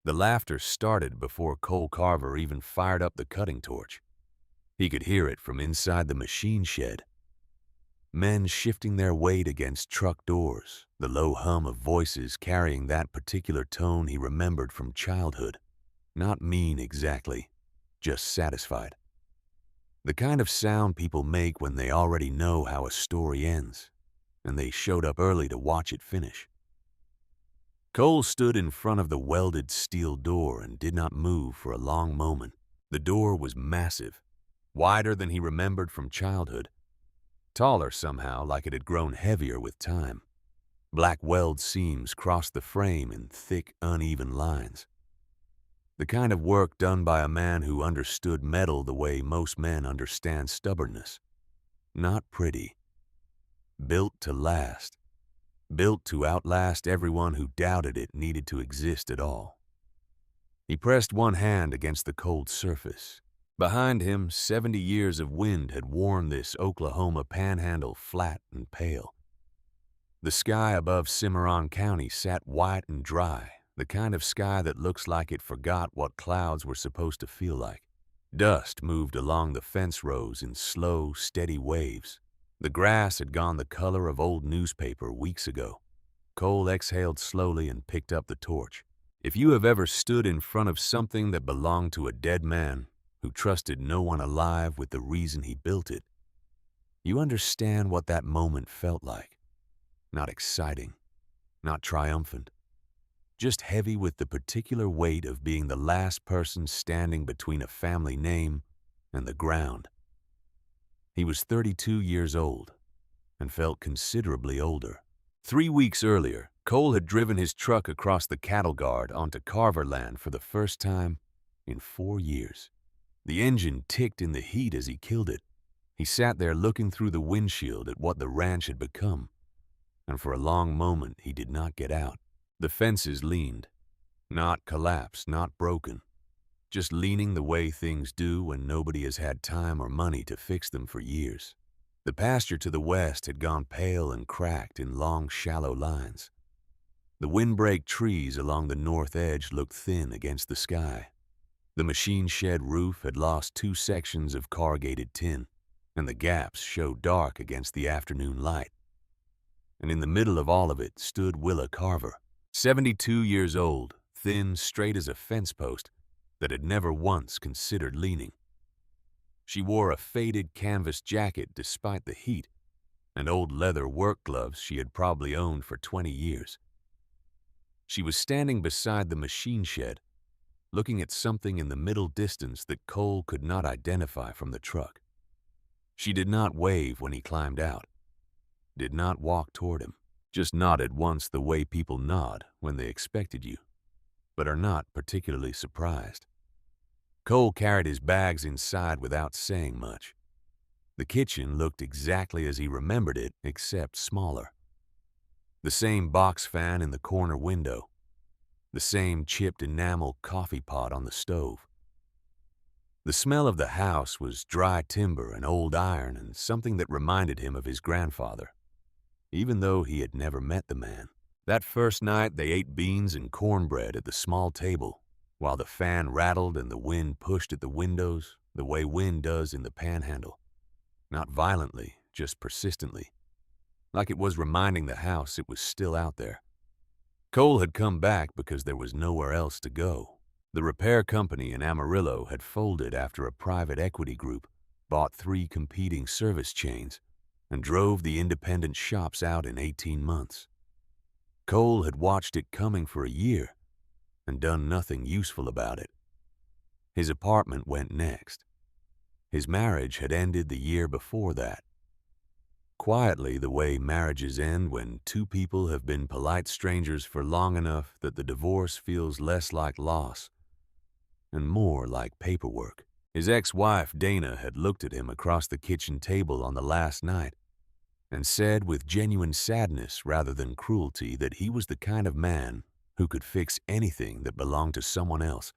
The laughter started before Cole Carver even fired up the cutting torch. He could hear it from inside the machine shed. Men shifting their weight against truck doors, the low hum of voices carrying that particular tone he remembered from childhood. Not mean exactly, just satisfied. The kind of sound people make when they already know how a story ends, and they showed up early to watch it finish. Cole stood in front of the welded steel door and did not move for a long moment. The door was massive, wider than he remembered from childhood. Taller somehow, like it had grown heavier with time. Black weld seams crossed the frame in thick, uneven lines. The kind of work done by a man who understood metal the way most men understand stubbornness. Not pretty. Built to last. Built to outlast everyone who doubted it needed to exist at all. He pressed one hand against the cold surface. Behind him, 70 years of wind had worn this Oklahoma panhandle flat and pale. The sky above Cimarron County sat white and dry, the kind of sky that looks like it forgot what clouds were supposed to feel like. Dust moved along the fence rows in slow, steady waves. The grass had gone the color of old newspaper weeks ago. Cole exhaled slowly and picked up the torch. If you have ever stood in front of something that belonged to a dead man who trusted no one alive with the reason he built it, you understand what that moment felt like. Not exciting, not triumphant, just heavy with the particular weight of being the last person standing between a family name and the ground. He was 32 years old and felt considerably older. 3 weeks earlier, Cole had driven his truck across the cattle guard onto Carver land for the first time in 4 years. The engine ticked in the heat as he killed it. He sat there looking through the windshield at what the ranch had become, and for a long moment he did not get out. The fences leaned, not collapsed, not broken, just leaning the way things do when nobody has had time or money to fix them for years. The pasture to the west had gone pale and cracked in long, shallow lines. The windbreak trees along the north edge looked thin against the sky. The machine shed roof had lost 2 sections of corrugated tin, and the gaps showed dark against the afternoon light. And in the middle of all of it stood Willa Carver, 72 years old, thin, straight as a fence post, that had never once considered leaning. She wore a faded canvas jacket despite the heat, and old leather work gloves she had probably owned for 20 years. She was standing beside the machine shed, looking at something in the middle distance that Cole could not identify from the truck. She did not wave when he climbed out, did not walk toward him, just nodded once the way people nod when they expected you, but are not particularly surprised. Cole carried his bags inside without saying much. The kitchen looked exactly as he remembered it, except smaller. The same box fan in the corner window, the same chipped enamel coffee pot on the stove. The smell of the house was dry timber and old iron and something that reminded him of his grandfather, even though he had never met the man. That first night they ate beans and cornbread at the small table, while the fan rattled and the wind pushed at the windows the way wind does in the panhandle. Not violently, just persistently, like it was reminding the house it was still out there. Cole had come back because there was nowhere else to go. The repair company in Amarillo had folded after a private equity group bought 3 competing service chains and drove the independent shops out in 18 months. Cole had watched it coming for a year and done nothing useful about it. His apartment went next. His marriage had ended the year before that. Quietly, the way marriages end when 2 people have been polite strangers for long enough that the divorce feels less like loss and more like paperwork. His ex-wife, Dana, had looked at him across the kitchen table on the last night and said with genuine sadness rather than cruelty that he was the kind of man who could fix anything that belonged to someone else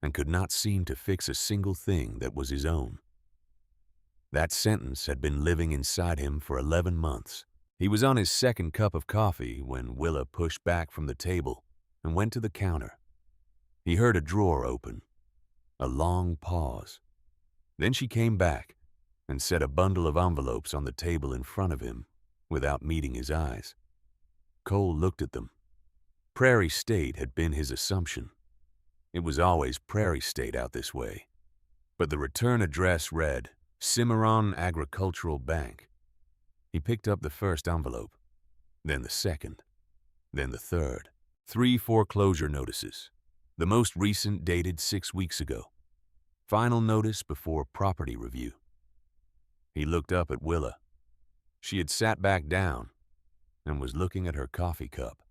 and could not seem to fix a single thing that was his own. That sentence had been living inside him for 11 months. He was on his second cup of coffee when Willa pushed back from the table and went to the counter. He heard a drawer open, a long pause. Then she came back and set a bundle of envelopes on the table in front of him without meeting his eyes. Cole looked at them. Prairie State had been his assumption. It was always Prairie State out this way. But the return address read, Cimarron Agricultural Bank. He picked up the first envelope, then the second, then the third. 3 foreclosure notices. The most recent dated 6 weeks ago. Final notice before property review. He looked up at Willa. She had sat back down and was looking at her coffee cup.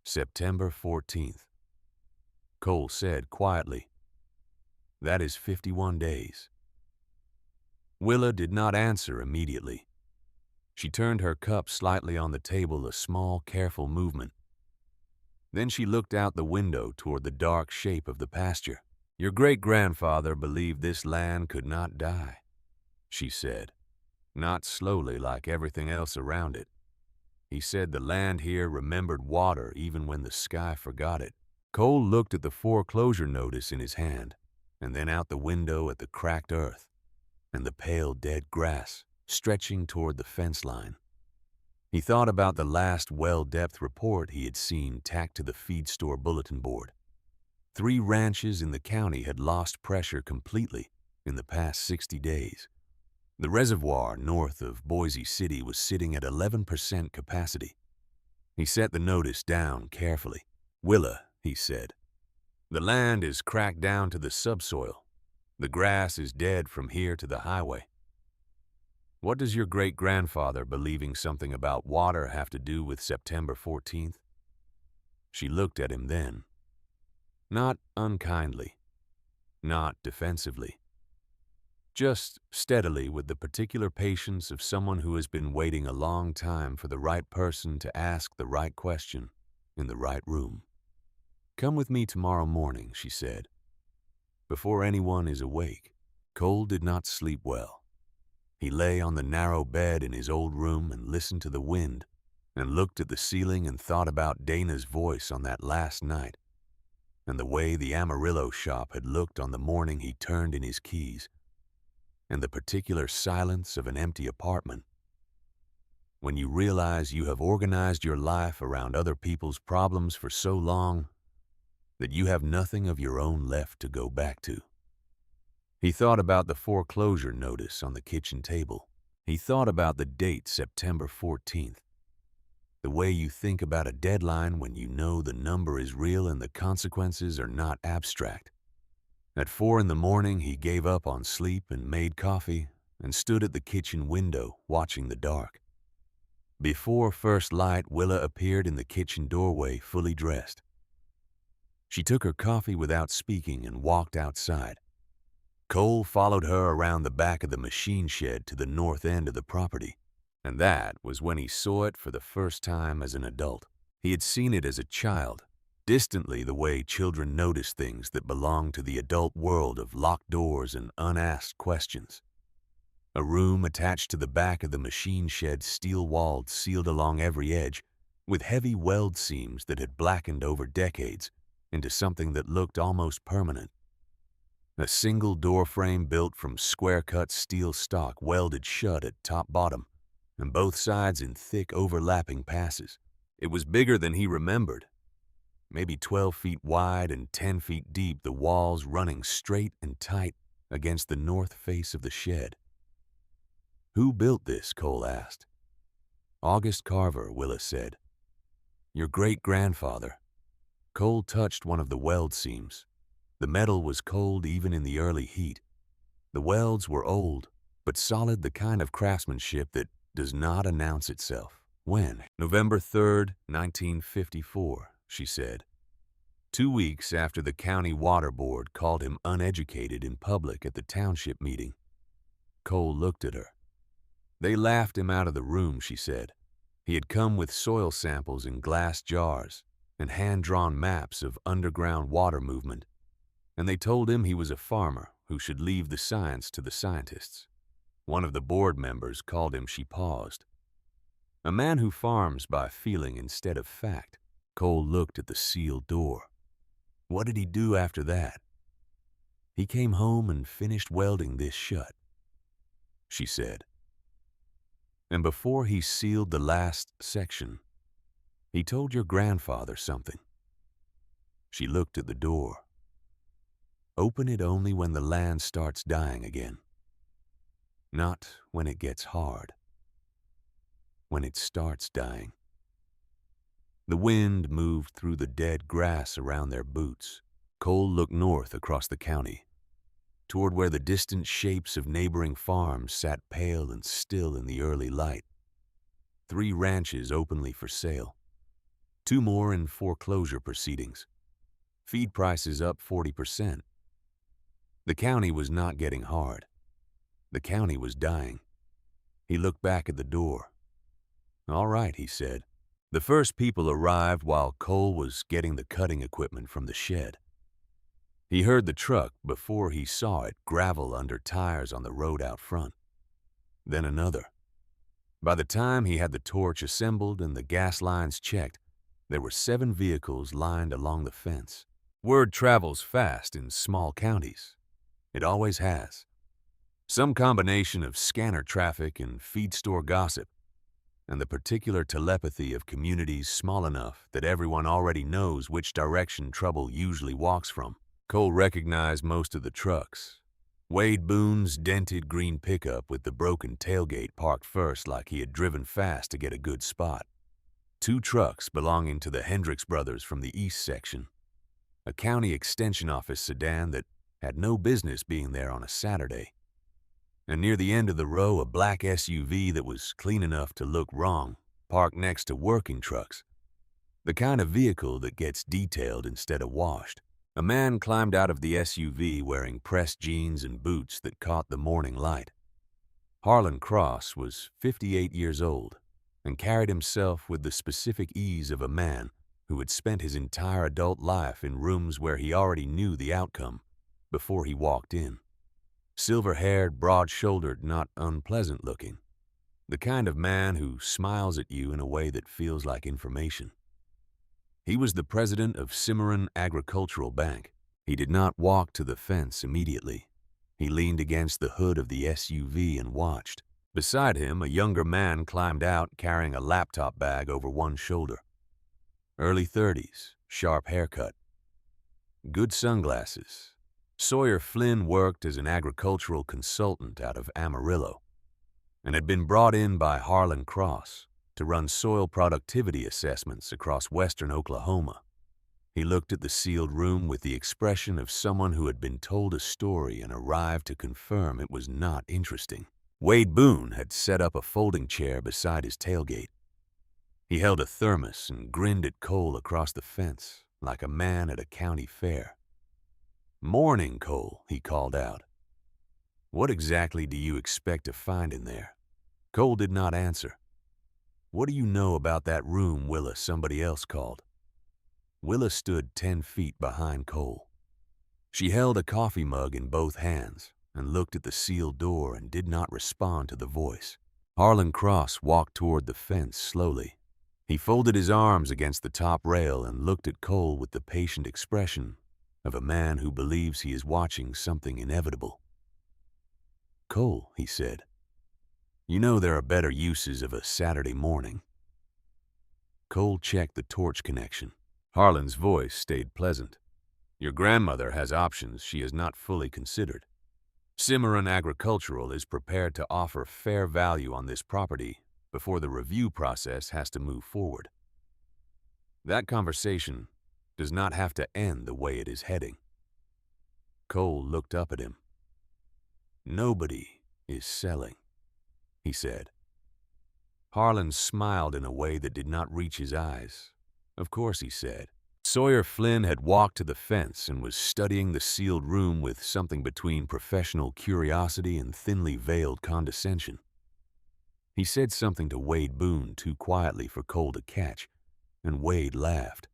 September 14th. Cole said quietly, "That is 51 days." Willa did not answer immediately. She turned her cup slightly on the table, a small, careful movement. Then she looked out the window toward the dark shape of the pasture. "Your great-grandfather believed this land could not die," she said, not slowly like everything else around it. "He said the land here remembered water even when the sky forgot it." Cole looked at the foreclosure notice in his hand, and then out the window at the cracked earth and the pale dead grass stretching toward the fence line. He thought about the last well-depth report he had seen tacked to the feed store bulletin board. 3 ranches in the county had lost pressure completely in the past 60 days. The reservoir north of Boise City was sitting at 11% capacity. He set the notice down carefully. "Willa," he said, "the land is cracked down to the subsoil. The grass is dead from here to the highway. What does your great-grandfather believing something about water have to do with September 14th? She looked at him then. Not unkindly, not defensively. Just steadily, with the particular patience of someone who has been waiting a long time for the right person to ask the right question in the right room. "Come with me tomorrow morning," she said, "before anyone is awake." Cole did not sleep well. He lay on the narrow bed in his old room and listened to the wind and looked at the ceiling and thought about Dana's voice on that last night and the way the Amarillo shop had looked on the morning he turned in his keys and the particular silence of an empty apartment. When you realize you have organized your life around other people's problems for so long that you have nothing of your own left to go back to. He thought about the foreclosure notice on the kitchen table. He thought about the date, September 14th. The way you think about a deadline when you know the number is real and the consequences are not abstract. At 4 in the morning, he gave up on sleep and made coffee and stood at the kitchen window watching the dark. Before first light, Willa appeared in the kitchen doorway fully dressed. She took her coffee without speaking and walked outside. Cole followed her around the back of the machine shed to the north end of the property, and that was when he saw it for the first time as an adult. He had seen it as a child, distantly the way children notice things that belong to the adult world of locked doors and unasked questions. A room attached to the back of the machine shed, steel-walled, sealed along every edge, with heavy weld seams that had blackened over decades into something that looked almost permanent. A single door frame built from square-cut steel stock welded shut at top-bottom, and both sides in thick overlapping passes. It was bigger than he remembered. Maybe 12 feet wide and 10 feet deep, the walls running straight and tight against the north face of the shed. "Who built this?" Cole asked. "August Carver," Willa said. "Your great-grandfather." Cole touched one of the weld seams. The metal was cold even in the early heat. The welds were old, but solid, the kind of craftsmanship that does not announce itself. "When?" "November 3rd, 1954, she said. 2 weeks after the county water board called him uneducated in public at the township meeting. Cole looked at her. They laughed him out of the room, she said. He had come with soil samples in glass jars and hand-drawn maps of underground water movement, and they told him he was a farmer who should leave the science to the scientists. One of the board members called him, she paused, a man who farms by feeling instead of fact. Cole looked at the sealed door. What did he do after that? He came home and finished welding this shut, she said. And before he sealed the last section, he told your grandfather something. She looked at the door. Open it only when the land starts dying again. Not when it gets hard. When it starts dying. The wind moved through the dead grass around their boots. Cole looked north across the county, toward where the distant shapes of neighboring farms sat pale and still in the early light. 3 ranches openly for sale. 2 more in foreclosure proceedings. Feed prices up 40%. The county was not getting hard. The county was dying. He looked back at the door. All right, he said. The first people arrived while Cole was getting the cutting equipment from the shed. He heard the truck before he saw it gravel under tires on the road out front. Then another. By the time he had the torch assembled and the gas lines checked, there were 7 vehicles lined along the fence. Word travels fast in small counties. It always has. Some combination of scanner traffic and feed store gossip, and the particular telepathy of communities small enough that everyone already knows which direction trouble usually walks from. Cole recognized most of the trucks. Wade Boone's dented green pickup with the broken tailgate parked first like he had driven fast to get a good spot. 2 trucks belonging to the Hendricks brothers from the east section. A county extension office sedan that had no business being there on a Saturday. And near the end of the row, a black SUV that was clean enough to look wrong, parked next to working trucks. The kind of vehicle that gets detailed instead of washed. A man climbed out of the SUV wearing pressed jeans and boots that caught the morning light. Harlan Cross was 58 years old and carried himself with the specific ease of a man who had spent his entire adult life in rooms where he already knew the outcome before he walked in. Silver-haired, broad-shouldered, not unpleasant looking. The kind of man who smiles at you in a way that feels like information. He was the president of Cimarron Agricultural Bank. He did not walk to the fence immediately. He leaned against the hood of the SUV and watched. Beside him, a younger man climbed out carrying a laptop bag over one shoulder. Early 30s, sharp haircut. Good sunglasses. Sawyer Flynn worked as an agricultural consultant out of Amarillo and had been brought in by Harlan Cross to run soil productivity assessments across western Oklahoma. He looked at the sealed room with the expression of someone who had been told a story and arrived to confirm it was not interesting. Wade Boone had set up a folding chair beside his tailgate. He held a thermos and grinned at Cole across the fence like a man at a county fair. "Morning, Cole," he called out. "What exactly do you expect to find in there?" Cole did not answer. "What do you know about that room Willa somebody else called?" Willa stood 10 feet behind Cole. She held a coffee mug in both hands and looked at the sealed door and did not respond to the voice. Harlan Cross walked toward the fence slowly. He folded his arms against the top rail and looked at Cole with the patient expression of a man who believes he is watching something inevitable. "Cole," he said, "you know there are better uses of a Saturday morning." Cole checked the torch connection. Harlan's voice stayed pleasant. "Your grandmother has options she has not fully considered. Cimarron Agricultural is prepared to offer fair value on this property before the review process has to move forward. That conversation does not have to end the way it is heading." Cole looked up at him. "Nobody is selling," he said. Harlan smiled in a way that did not reach his eyes. "Of course," he said. Sawyer Flynn had walked to the fence and was studying the sealed room with something between professional curiosity and thinly veiled condescension. He said something to Wade Boone too quietly for Cole to catch, and Wade laughed.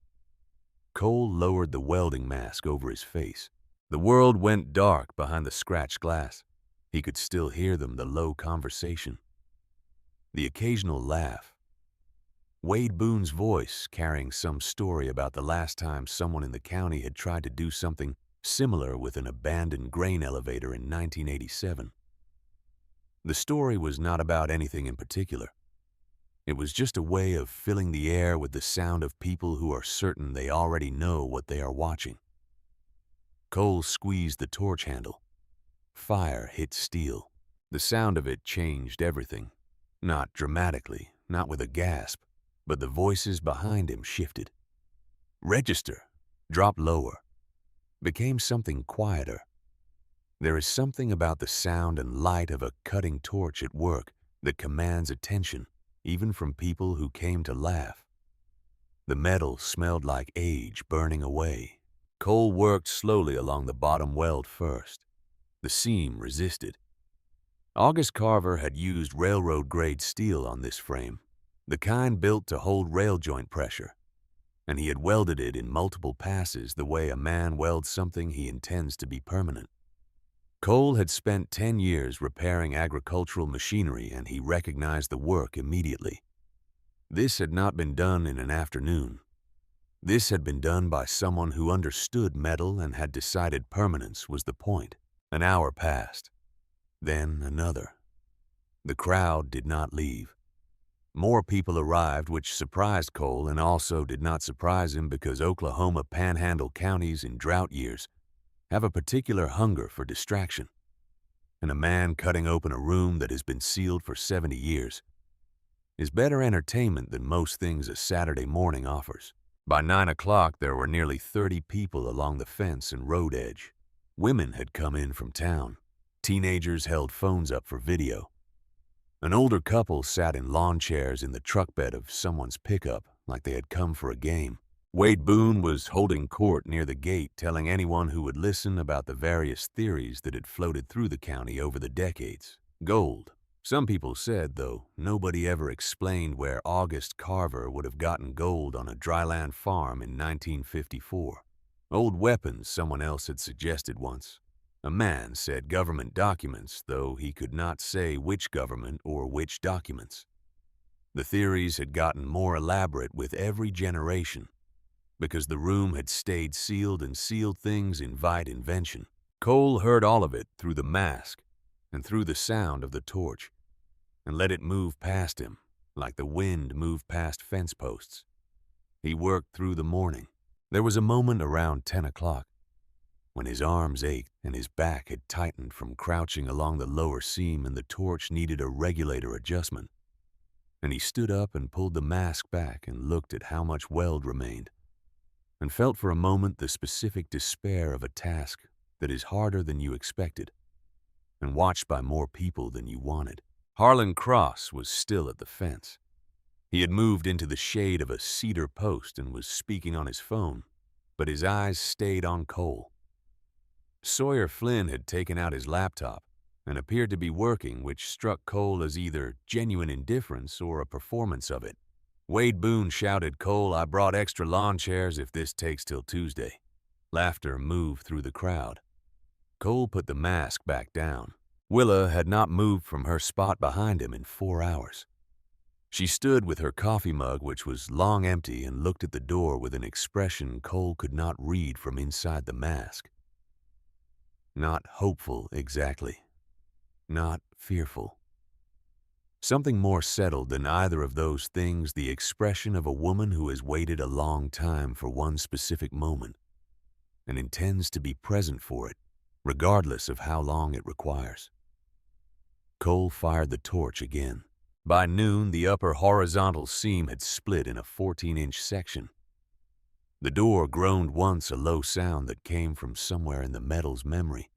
Cole lowered the welding mask over his face. The world went dark behind the scratched glass. He could still hear them, the low conversation, the occasional laugh. Wade Boone's voice carrying some story about the last time someone in the county had tried to do something similar with an abandoned grain elevator in 1987. The story was not about anything in particular. It was just a way of filling the air with the sound of people who are certain they already know what they are watching. Cole squeezed the torch handle. Fire hit steel. The sound of it changed everything. Not dramatically, not with a gasp, but the voices behind him shifted. Register, dropped lower, became something quieter. There is something about the sound and light of a cutting torch at work that commands attention, even from people who came to laugh. The metal smelled like age burning away. Cole worked slowly along the bottom weld first. The seam resisted. August Carver had used railroad-grade steel on this frame, the kind built to hold rail joint pressure, and he had welded it in multiple passes the way a man welds something he intends to be permanent. Cole had spent 10 years repairing agricultural machinery, and he recognized the work immediately. This had not been done in an afternoon. This had been done by someone who understood metal and had decided permanence was the point. An hour passed. Then another. The crowd did not leave. More people arrived, which surprised Cole and also did not surprise him because Oklahoma Panhandle counties in drought years have a particular hunger for distraction. And a man cutting open a room that has been sealed for 70 years is better entertainment than most things a Saturday morning offers. By 9 o'clock, there were nearly 30 people along the fence and road edge. Women had come in from town. Teenagers held phones up for video. An older couple sat in lawn chairs in the truck bed of someone's pickup like they had come for a game. Wade Boone was holding court near the gate, telling anyone who would listen about the various theories that had floated through the county over the decades. Gold. Some people said, though, nobody ever explained where August Carver would have gotten gold on a dryland farm in 1954. Old weapons, someone else had suggested once. A man said government documents, though he could not say which government or which documents. The theories had gotten more elaborate with every generation, because the room had stayed sealed, and sealed things invite invention. Cole heard all of it through the mask and through the sound of the torch, and let it move past him like the wind moved past fence posts. He worked through the morning. There was a moment around 10 o'clock when his arms ached and his back had tightened from crouching along the lower seam, and the torch needed a regulator adjustment. And he stood up and pulled the mask back and looked at how much weld remained, and felt for a moment the specific despair of a task that is harder than you expected and watched by more people than you wanted. Harlan Cross was still at the fence. He had moved into the shade of a cedar post and was speaking on his phone, but his eyes stayed on Cole. Sawyer Flynn had taken out his laptop and appeared to be working, which struck Cole as either genuine indifference or a performance of it. Wade Boone shouted, "Cole, I brought extra lawn chairs if this takes till Tuesday." Laughter moved through the crowd. Cole put the mask back down. Willa had not moved from her spot behind him in 4 hours. She stood with her coffee mug, which was long empty, and looked at the door with an expression Cole could not read from inside the mask. Not hopeful exactly. Not fearful. Something more settled than either of those things, the expression of a woman who has waited a long time for one specific moment and intends to be present for it, regardless of how long it requires. Cole fired the torch again. By noon, the upper horizontal seam had split in a 14-inch section. The door groaned once, a low sound that came from somewhere in the metal's memory,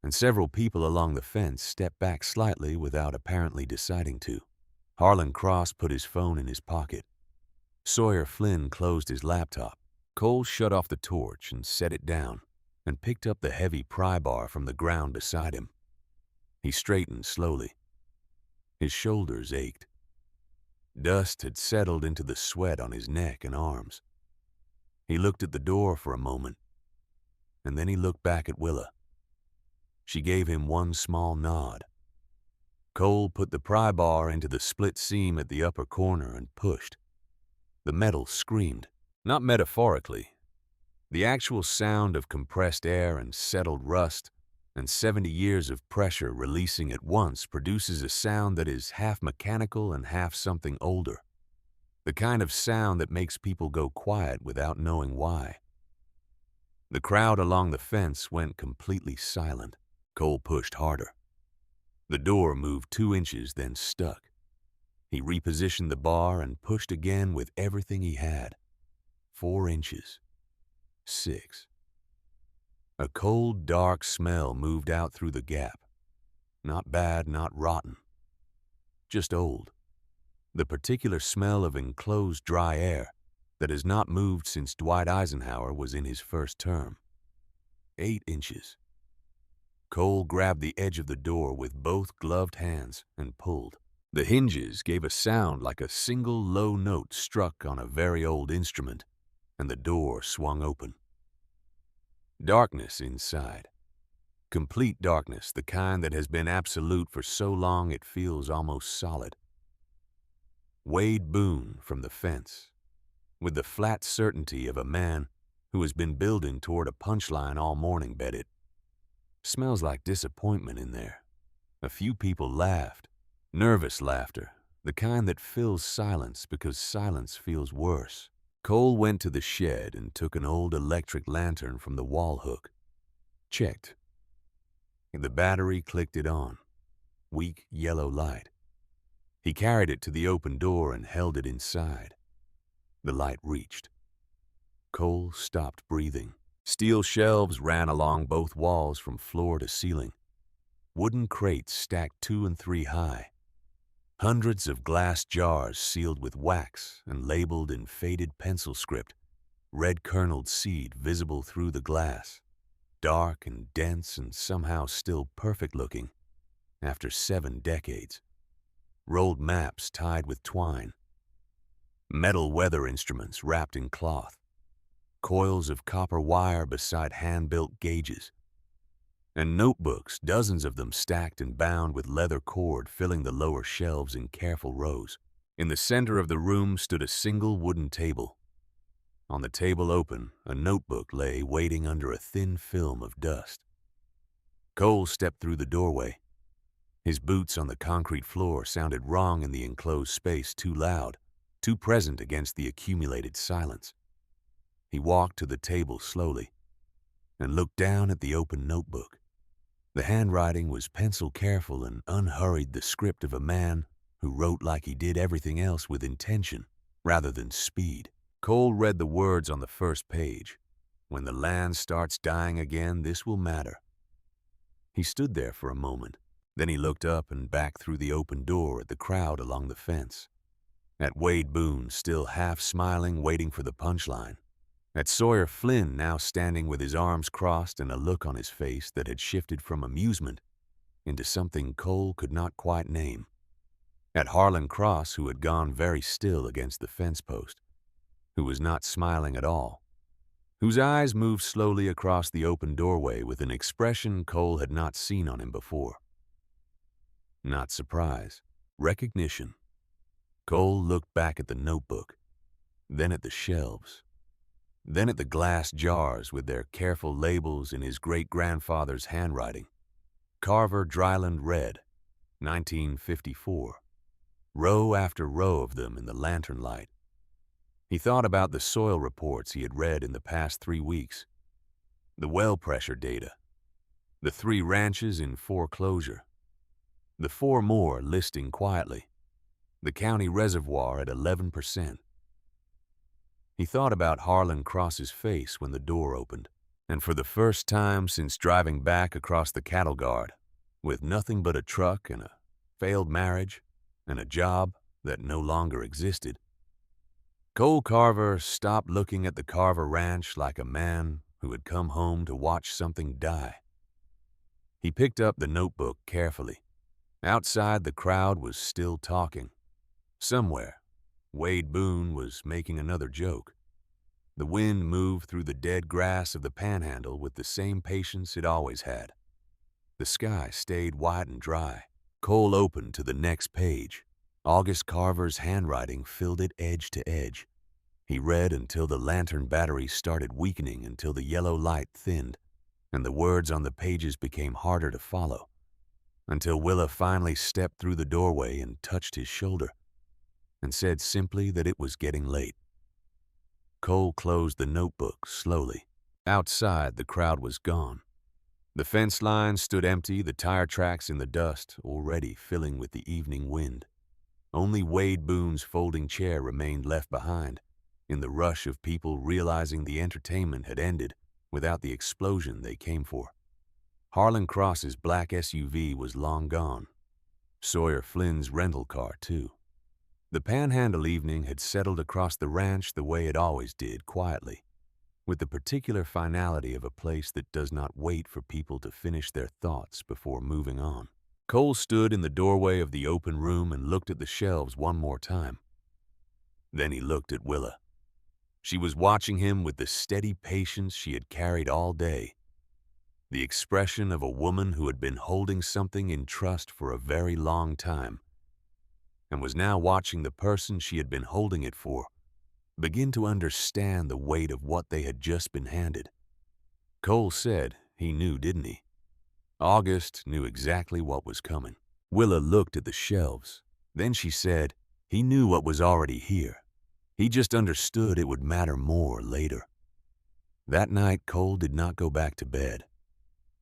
and several people along the fence stepped back slightly without apparently deciding to. Harlan Cross put his phone in his pocket. Sawyer Flynn closed his laptop. Cole shut off the torch and set it down and picked up the heavy pry bar from the ground beside him. He straightened slowly. His shoulders ached. Dust had settled into the sweat on his neck and arms. He looked at the door for a moment, and then he looked back at Willa. She gave him one small nod. Cole put the pry bar into the split seam at the upper corner and pushed. The metal screamed, not metaphorically. The actual sound of compressed air and settled rust and 70 years of pressure releasing at once produces a sound that is half mechanical and half something older. The kind of sound that makes people go quiet without knowing why. The crowd along the fence went completely silent. Cole pushed harder. The door moved 2 inches, then stuck. He repositioned the bar and pushed again with everything he had. 4 inches. 6. A cold, dark smell moved out through the gap. Not bad, not rotten. Just old. The particular smell of enclosed dry air that has not moved since Dwight Eisenhower was in his first term. 8 inches. Cole grabbed the edge of the door with both gloved hands and pulled. The hinges gave a sound like a single low note struck on a very old instrument, and the door swung open. Darkness inside. Complete darkness, the kind that has been absolute for so long it feels almost solid. Wade Boone from the fence, with the flat certainty of a man who has been building toward a punchline all morning, bet it. Smells like disappointment in there. A few people laughed. Nervous laughter, the kind that fills silence because silence feels worse. Cole went to the shed and took an old electric lantern from the wall hook. Checked. The battery clicked it on. Weak yellow light. He carried it to the open door and held it inside. The light reached. Cole stopped breathing. Steel shelves ran along both walls from floor to ceiling. Wooden crates stacked 2 and 3 high. Hundreds of glass jars sealed with wax and labeled in faded pencil script, red-kerneled seed visible through the glass, dark and dense and somehow still perfect-looking after 7 decades. Rolled maps tied with twine. Metal weather instruments wrapped in cloth. Coils of copper wire beside hand-built gauges. And notebooks, dozens of them stacked and bound with leather cord filling the lower shelves in careful rows. In the center of the room stood a single wooden table. On the table open, a notebook lay waiting under a thin film of dust. Cole stepped through the doorway. His boots on the concrete floor sounded wrong in the enclosed space, too loud, too present against the accumulated silence. He walked to the table slowly and looked down at the open notebook. The handwriting was pencil careful and unhurried, the script of a man who wrote like he did everything else with intention rather than speed. Cole read the words on the first page. When the land starts dying again, this will matter. He stood there for a moment. Then he looked up and back through the open door at the crowd along the fence. At Wade Boone, still half smiling, waiting for the punchline. At Sawyer Flynn, now standing with his arms crossed and a look on his face that had shifted from amusement into something Cole could not quite name. At Harlan Cross, who had gone very still against the fence post, who was not smiling at all, whose eyes moved slowly across the open doorway with an expression Cole had not seen on him before. Not surprise, recognition. Cole looked back at the notebook, then at the shelves, then at the glass jars with their careful labels in his great-grandfather's handwriting. Carver Dryland Red, 1954. Row after row of them in the lantern light. He thought about the soil reports he had read in the past 3 weeks, the well pressure data, the 3 ranches in foreclosure, the 4 more listing quietly, the county reservoir at 11%. He thought about Harlan Cross's face when the door opened, and for the first time since driving back across the cattle guard, with nothing but a truck and a failed marriage and a job that no longer existed, Cole Carver stopped looking at the Carver Ranch like a man who had come home to watch something die. He picked up the notebook carefully. Outside, the crowd was still talking. Somewhere, Wade Boone was making another joke. The wind moved through the dead grass of the panhandle with the same patience it always had. The sky stayed white and dry. Cole opened to the next page. August Carver's handwriting filled it edge to edge. He read until the lantern battery started weakening, until the yellow light thinned, and the words on the pages became harder to follow, until Willa finally stepped through the doorway and touched his shoulder, and said simply that it was getting late. Cole closed the notebook slowly. Outside, the crowd was gone. The fence line stood empty, the tire tracks in the dust, already filling with the evening wind. Only Wade Boone's folding chair remained left behind, in the rush of people realizing the entertainment had ended without the explosion they came for. Harlan Cross's black SUV was long gone. Sawyer Flynn's rental car, too. The Panhandle evening had settled across the ranch the way it always did, quietly, with the particular finality of a place that does not wait for people to finish their thoughts before moving on. Cole stood in the doorway of the open room and looked at the shelves one more time. Then he looked at Willa. She was watching him with the steady patience she had carried all day, the expression of a woman who had been holding something in trust for a very long time, and was now watching the person she had been holding it for begin to understand the weight of what they had just been handed. Cole said he knew, didn't he? August knew exactly what was coming. Willa looked at the shelves. Then she said he knew what was already here. He just understood it would matter more later. That night, Cole did not go back to bed.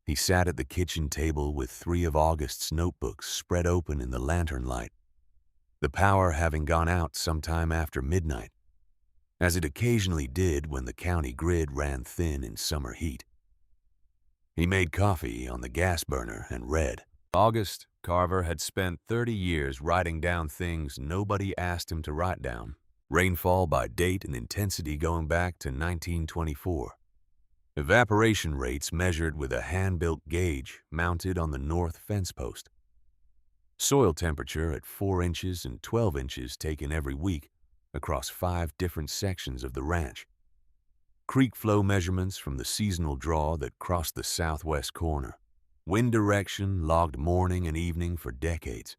He sat at the kitchen table with 3 of August's notebooks spread open in the lantern light, the power having gone out sometime after midnight, as it occasionally did when the county grid ran thin in summer heat. He made coffee on the gas burner and read. August Carver had spent 30 years writing down things nobody asked him to write down. Rainfall by date and intensity going back to 1924. Evaporation rates measured with a hand-built gauge mounted on the north fence post. Soil temperature at 4 inches and 12 inches taken every week across 5 different sections of the ranch. Creek flow measurements from the seasonal draw that crossed the southwest corner. Wind direction logged morning and evening for decades.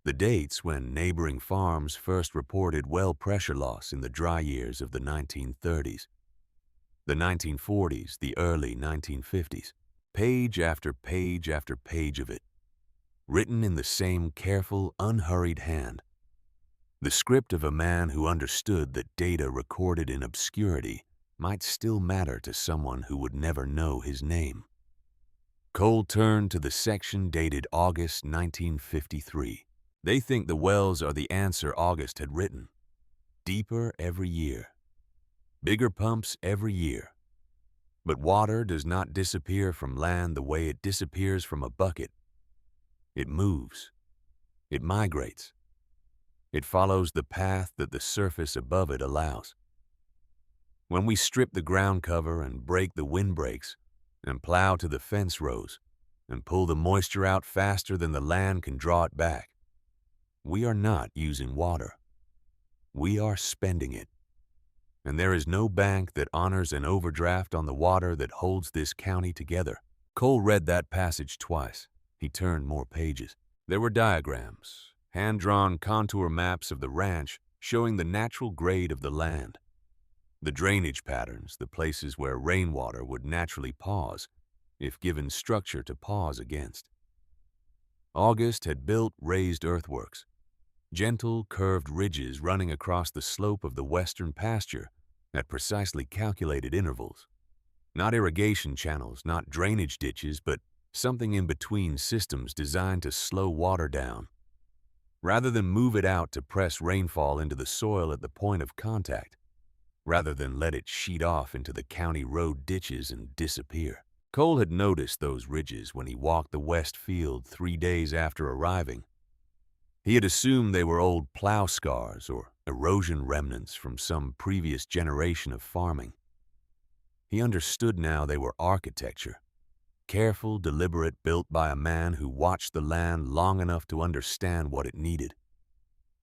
The dates when neighboring farms first reported well pressure loss in the dry years of the 1930s, the 1940s, the early 1950s. Page after page after page of it, written in the same careful, unhurried hand. The script of a man who understood that data recorded in obscurity might still matter to someone who would never know his name. Cole turned to the section dated August 1953. They think the wells are the answer August had written. Deeper every year. Bigger pumps every year. But water does not disappear from land the way it disappears from a bucket. It moves. It migrates. It follows the path that the surface above it allows. When we strip the ground cover and break the windbreaks and plow to the fence rows and pull the moisture out faster than the land can draw it back, we are not using water. We are spending it. And there is no bank that honors an overdraft on the water that holds this county together. Cole read that passage twice. He turned more pages. There were diagrams, hand-drawn contour maps of the ranch showing the natural grade of the land, the drainage patterns, the places where rainwater would naturally pause if given structure to pause against. August had built raised earthworks, gentle, curved ridges running across the slope of the western pasture at precisely calculated intervals. Not irrigation channels, not drainage ditches, but something in between systems designed to slow water down, rather than move it out to press rainfall into the soil at the point of contact, rather than let it sheet off into the county road ditches and disappear. Cole had noticed those ridges when he walked the west field 3 days after arriving. He had assumed they were old plow scars or erosion remnants from some previous generation of farming. He understood now they were architecture, careful, deliberate, built by a man who watched the land long enough to understand what it needed,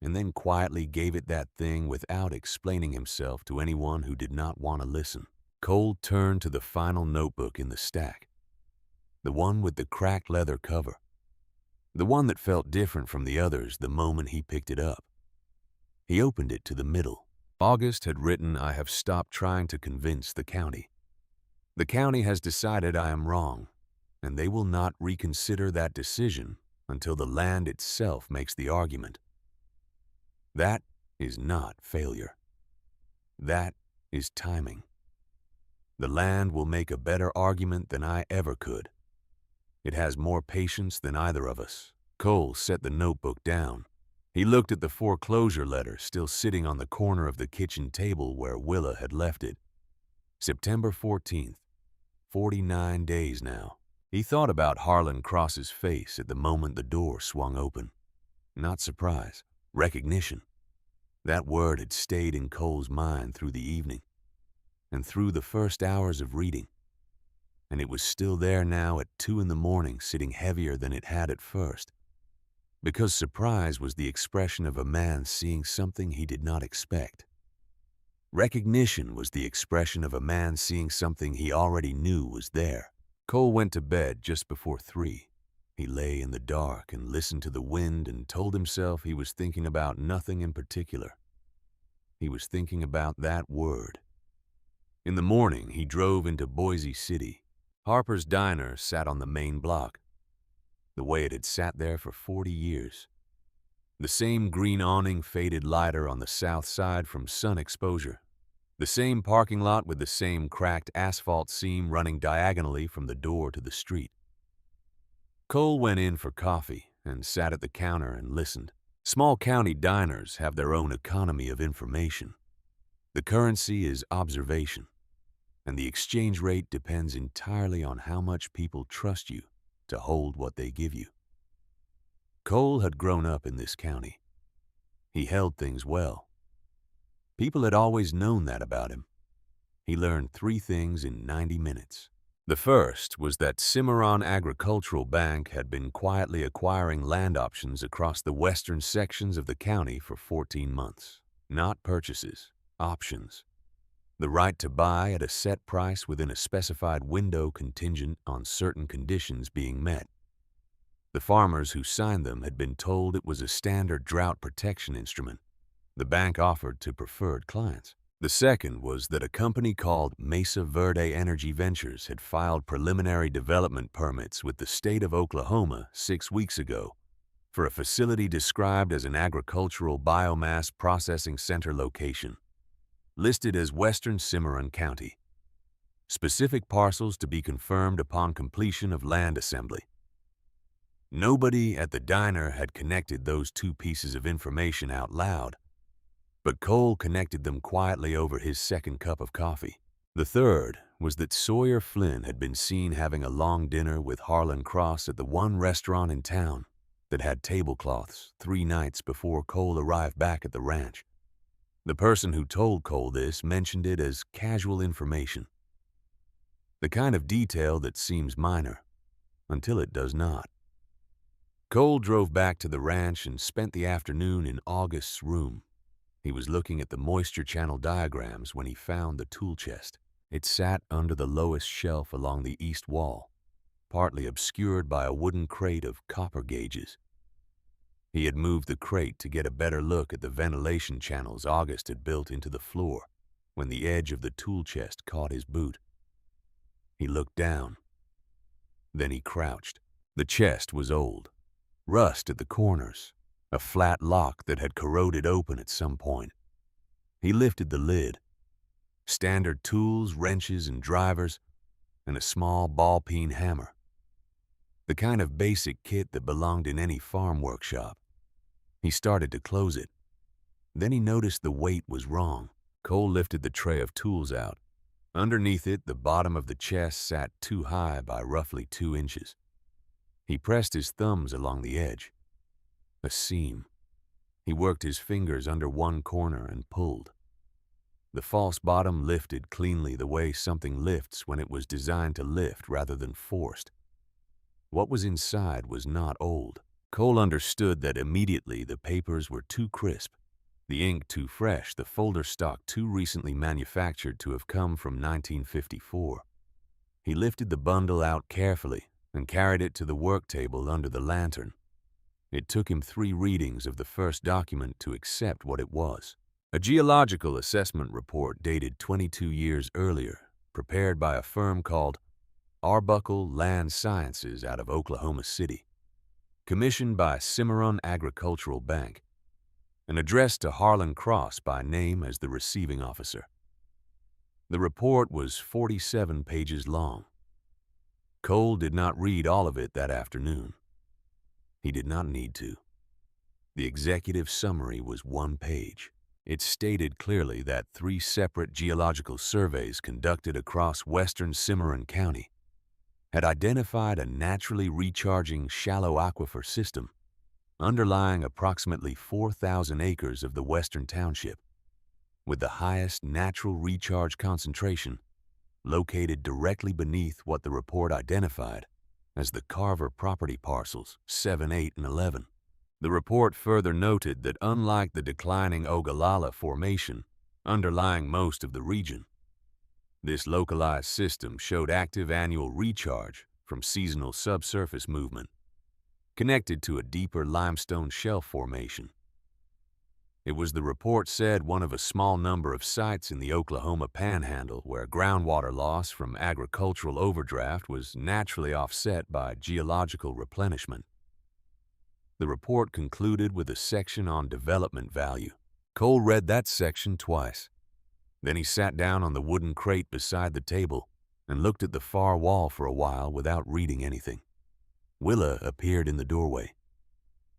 and then quietly gave it that thing without explaining himself to anyone who did not want to listen. Cole turned to the final notebook in the stack, the one with the cracked leather cover, the one that felt different from the others the moment he picked it up. He opened it to the middle. August had written, "I have stopped trying to convince the county. The county has decided I am wrong, and they will not reconsider that decision until the land itself makes the argument. That is not failure. That is timing. The land will make a better argument than I ever could. It has more patience than either of us." Cole set the notebook down. He looked at the foreclosure letter still sitting on the corner of the kitchen table where Willa had left it. September 14th, 49 days now. He thought about Harlan Cross's face at the moment the door swung open. Not surprise, recognition. That word had stayed in Cole's mind through the evening and through the first hours of reading. And it was still there now at 2 in the morning, sitting heavier than it had at first. Because surprise was the expression of a man seeing something he did not expect. Recognition was the expression of a man seeing something he already knew was there. Cole went to bed just before 3. He lay in the dark and listened to the wind and told himself he was thinking about nothing in particular. He was thinking about that word. In the morning, he drove into Boise City. Harper's Diner sat on the main block, the way it had sat there for 40 years. The same green awning faded lighter on the south side from sun exposure. The same parking lot with the same cracked asphalt seam running diagonally from the door to the street. Cole went in for coffee and sat at the counter and listened. Small county diners have their own economy of information. The currency is observation, and the exchange rate depends entirely on how much people trust you to hold what they give you. Cole had grown up in this county. He held things well. People had always known that about him. He learned 3 things in 90 minutes. The first was that Cimarron Agricultural Bank had been quietly acquiring land options across the western sections of the county for 14 months. Not purchases, options. The right to buy at a set price within a specified window contingent on certain conditions being met. The farmers who signed them had been told it was a standard drought protection instrument the bank offered to preferred clients. The second was that a company called Mesa Verde Energy Ventures had filed preliminary development permits with the state of Oklahoma 6 weeks ago for a facility described as an agricultural biomass processing center location, listed as Western Cimarron County. Specific parcels to be confirmed upon completion of land assembly. Nobody at the diner had connected those 2 pieces of information out loud, but Cole connected them quietly over his second cup of coffee. The third was that Sawyer Flynn had been seen having a long dinner with Harlan Cross at the one restaurant in town that had tablecloths 3 nights before Cole arrived back at the ranch. The person who told Cole this mentioned it as casual information. The kind of detail that seems minor until it does not. Cole drove back to the ranch and spent the afternoon in August's room. He was looking at the moisture channel diagrams when he found the tool chest. It sat under the lowest shelf along the east wall, partly obscured by a wooden crate of copper gauges. He had moved the crate to get a better look at the ventilation channels August had built into the floor when the edge of the tool chest caught his boot. He looked down. Then he crouched. The chest was old. Rust at the corners. A flat lock that had corroded open at some point. He lifted the lid. Standard tools, wrenches, and drivers, and a small ball-peen hammer. The kind of basic kit that belonged in any farm workshop. He started to close it. Then he noticed the weight was wrong. Cole lifted the tray of tools out. Underneath it, the bottom of the chest sat too high by roughly 2 inches. He pressed his thumbs along the edge. A seam. He worked his fingers under one corner and pulled. The false bottom lifted cleanly the way something lifts when it was designed to lift rather than forced. What was inside was not old. Cole understood that immediately. The papers were too crisp, the ink too fresh, the folder stock too recently manufactured to have come from 1954. He lifted the bundle out carefully and carried it to the work table under the lantern. It took him 3 readings of the first document to accept what it was. A geological assessment report dated 22 years earlier, prepared by a firm called Arbuckle Land Sciences out of Oklahoma City, commissioned by Cimarron Agricultural Bank, and addressed to Harlan Cross by name as the receiving officer. The report was 47 pages long. Cole did not read all of it that afternoon. He did not need to. The executive summary was one page. It stated clearly that 3 separate geological surveys conducted across western Cimarron County had identified a naturally recharging shallow aquifer system underlying approximately 4,000 acres of the western township, with the highest natural recharge concentration located directly beneath what the report identified as the Carver property parcels 7, 8, and 11. The report further noted that unlike the declining Ogallala Formation underlying most of the region, this localized system showed active annual recharge from seasonal subsurface movement, connected to a deeper limestone shelf formation. It was, the report said, one of a small number of sites in the Oklahoma Panhandle where groundwater loss from agricultural overdraft was naturally offset by geological replenishment. The report concluded with a section on development value. Cole read that section twice. Then he sat down on the wooden crate beside the table and looked at the far wall for a while without reading anything. Willa appeared in the doorway.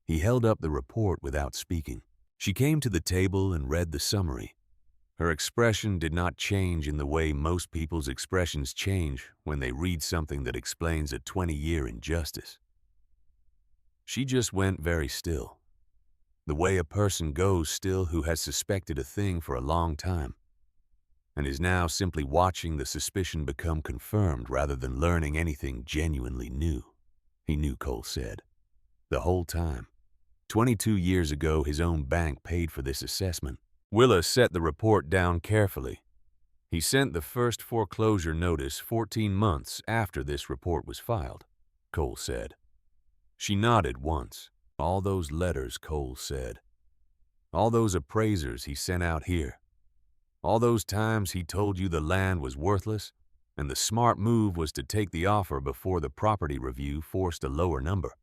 He held up the report without speaking. She came to the table and read the summary. Her expression did not change in the way most people's expressions change when they read something that explains a 20-year injustice. She just went very still, the way a person goes still who has suspected a thing for a long time and is now simply watching the suspicion become confirmed rather than learning anything genuinely new. He knew, Cole said. The whole time. 22 years ago, his own bank paid for this assessment. Willa set the report down carefully. He sent the first foreclosure notice 14 months after this report was filed, Cole said. She nodded once. All those letters, Cole said. All those appraisers he sent out here. All those times he told you the land was worthless, and the smart move was to take the offer before the property review forced a lower number.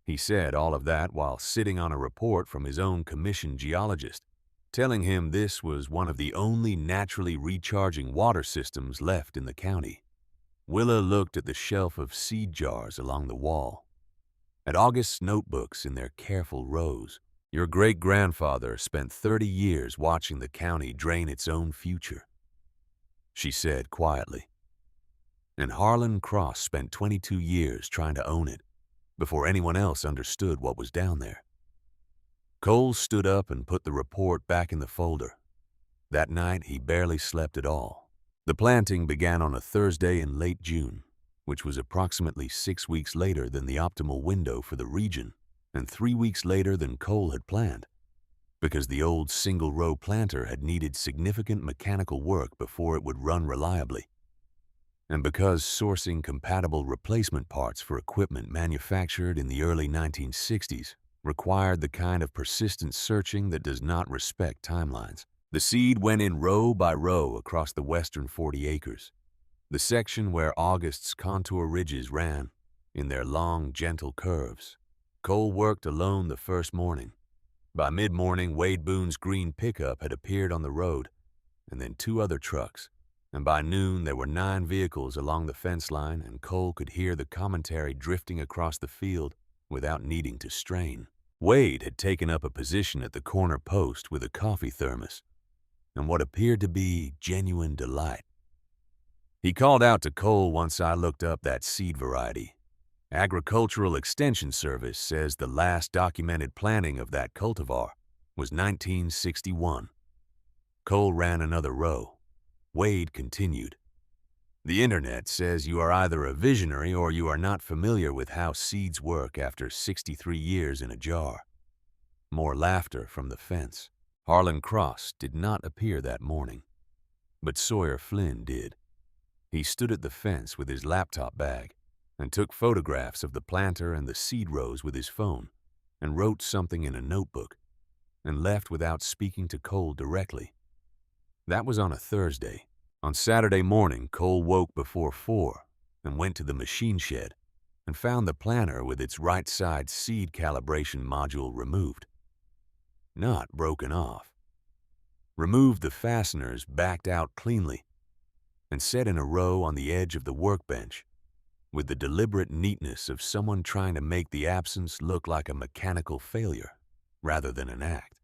He said all of that while sitting on a report from his own commissioned geologist, telling him this was one of the only naturally recharging water systems left in the county. Willa looked at the shelf of seed jars along the wall, at August's notebooks in their careful rows. Your great-grandfather spent 30 years watching the county drain its own future, she said quietly. And Harlan Cross spent 22 years trying to own it before anyone else understood what was down there. Cole stood up and put the report back in the folder. That night, he barely slept at all. The planting began on a Thursday in late June, which was approximately 6 weeks later than the optimal window for the region, and 3 weeks later than Cole had planned, because the old single-row planter had needed significant mechanical work before it would run reliably, and because sourcing compatible replacement parts for equipment manufactured in the early 1960s required the kind of persistent searching that does not respect timelines. The seed went in row by row across the western 40 acres, the section where August's contour ridges ran in their long, gentle curves. Cole worked alone the first morning. By mid-morning, Wade Boone's green pickup had appeared on the road, and then 2 other trucks, and by noon there were 9 vehicles along the fence line, and Cole could hear the commentary drifting across the field without needing to strain. Wade had taken up a position at the corner post with a coffee thermos and what appeared to be genuine delight. He called out to Cole once I looked up that seed variety. Agricultural Extension Service says the last documented planting of that cultivar was 1961. Cole ran another row. Wade continued. The internet says you are either a visionary or you are not familiar with how seeds work after 63 years in a jar. More laughter from the fence. Harlan Cross did not appear that morning, but Sawyer Flynn did. He stood at the fence with his laptop bag and took photographs of the planter and the seed rows with his phone and wrote something in a notebook. and left without speaking to Cole directly. That was on a Thursday. On Saturday morning, Cole woke before 4 and went to the machine shed and found the planter with its right side seed calibration module removed. Not broken off. Removed the fasteners backed out cleanly and set in a row on the edge of the workbench with the deliberate neatness of someone trying to make the absence look like a mechanical failure rather than an act.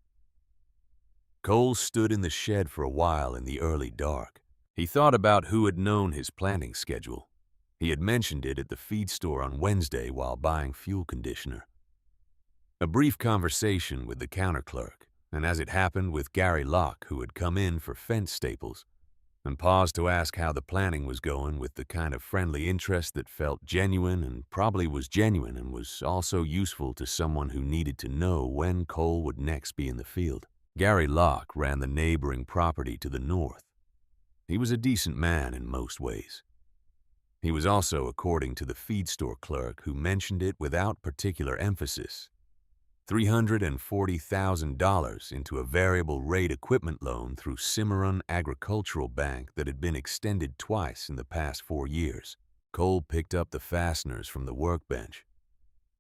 Cole stood in the shed for a while in the early dark. He thought about who had known his planting schedule. He had mentioned it at the feed store on Wednesday while buying fuel conditioner. A brief conversation with the counter clerk, and as it happened with Gary Locke, who had come in for fence staples, and paused to ask how the planting was going with the kind of friendly interest that felt genuine and probably was genuine and was also useful to someone who needed to know when Cole would next be in the field. Gary Locke ran the neighboring property to the north. He was a decent man in most ways. He was also, according to the feed store clerk, who mentioned it without particular emphasis, $340,000 into a variable rate equipment loan through Cimarron Agricultural Bank that had been extended twice in the past 4 years. Cole picked up the fasteners from the workbench.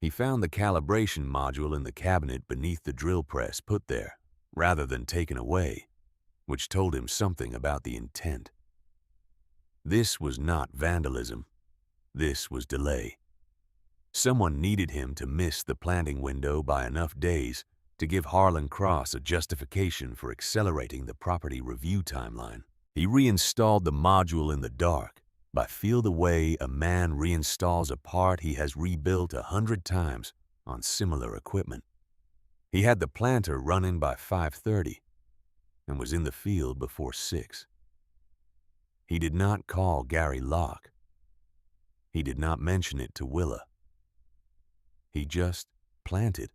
He found the calibration module in the cabinet beneath the drill press put there, rather than taken away, which told him something about the intent. This was not vandalism. This was delay. Someone needed him to miss the planting window by enough days to give Harlan Cross a justification for accelerating the property review timeline. He reinstalled the module in the dark by feel the way a man reinstalls a part he has rebuilt 100 times on similar equipment. He had the planter running by 5:30 and was in the field before 6. He did not call Gary Locke. He did not mention it to Willa. He just planted.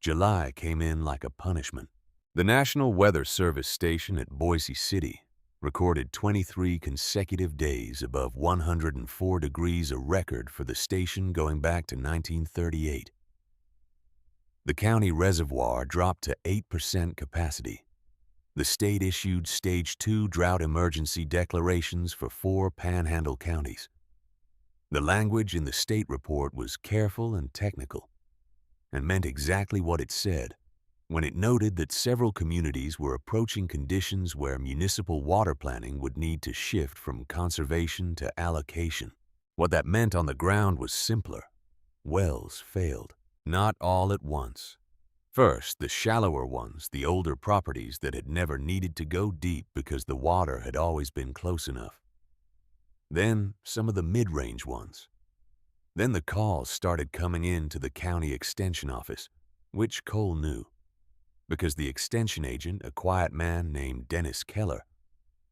July came in like a punishment. The National Weather Service station at Boise City recorded 23 consecutive days above 104 degrees, a record for the station going back to 1938. The county reservoir dropped to 8% capacity. The state issued Stage 2 drought emergency declarations for 4 panhandle counties. The language in the state report was careful and technical, and meant exactly what it said when it noted that several communities were approaching conditions where municipal water planning would need to shift from conservation to allocation. What that meant on the ground was simpler. Wells failed, not all at once. First, the shallower ones, the older properties that had never needed to go deep because the water had always been close enough. Then, some of the mid-range ones. Then the calls started coming in to the county extension office, which Cole knew, because the extension agent, a quiet man named Dennis Keller,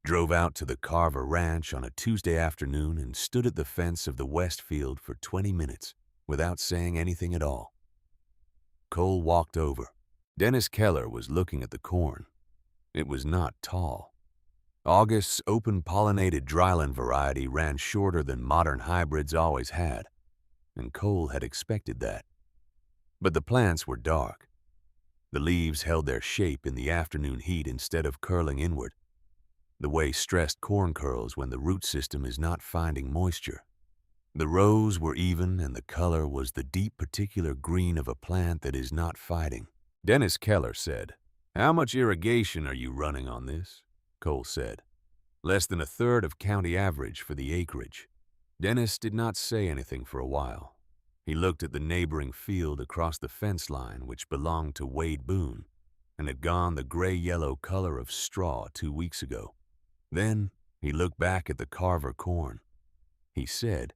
drove out to the Carver Ranch on a Tuesday afternoon and stood at the fence of the west field for 20 minutes without saying anything at all. Cole walked over. Dennis Keller was looking at the corn. It was not tall. August's open-pollinated dryland variety ran shorter than modern hybrids always had, and Cole had expected that. But the plants were dark. The leaves held their shape in the afternoon heat instead of curling inward, the way stressed corn curls when the root system is not finding moisture. The rows were even, and the color was the deep particular green of a plant that is not fighting. Dennis Keller said, "How much irrigation are you running on this?" Cole said. "Less than a third of county average for the acreage." Dennis did not say anything for a while. He looked at the neighboring field across the fence line, which belonged to Wade Boone and had gone the gray-yellow color of straw 2 weeks ago. Then he looked back at the Carver corn. He said,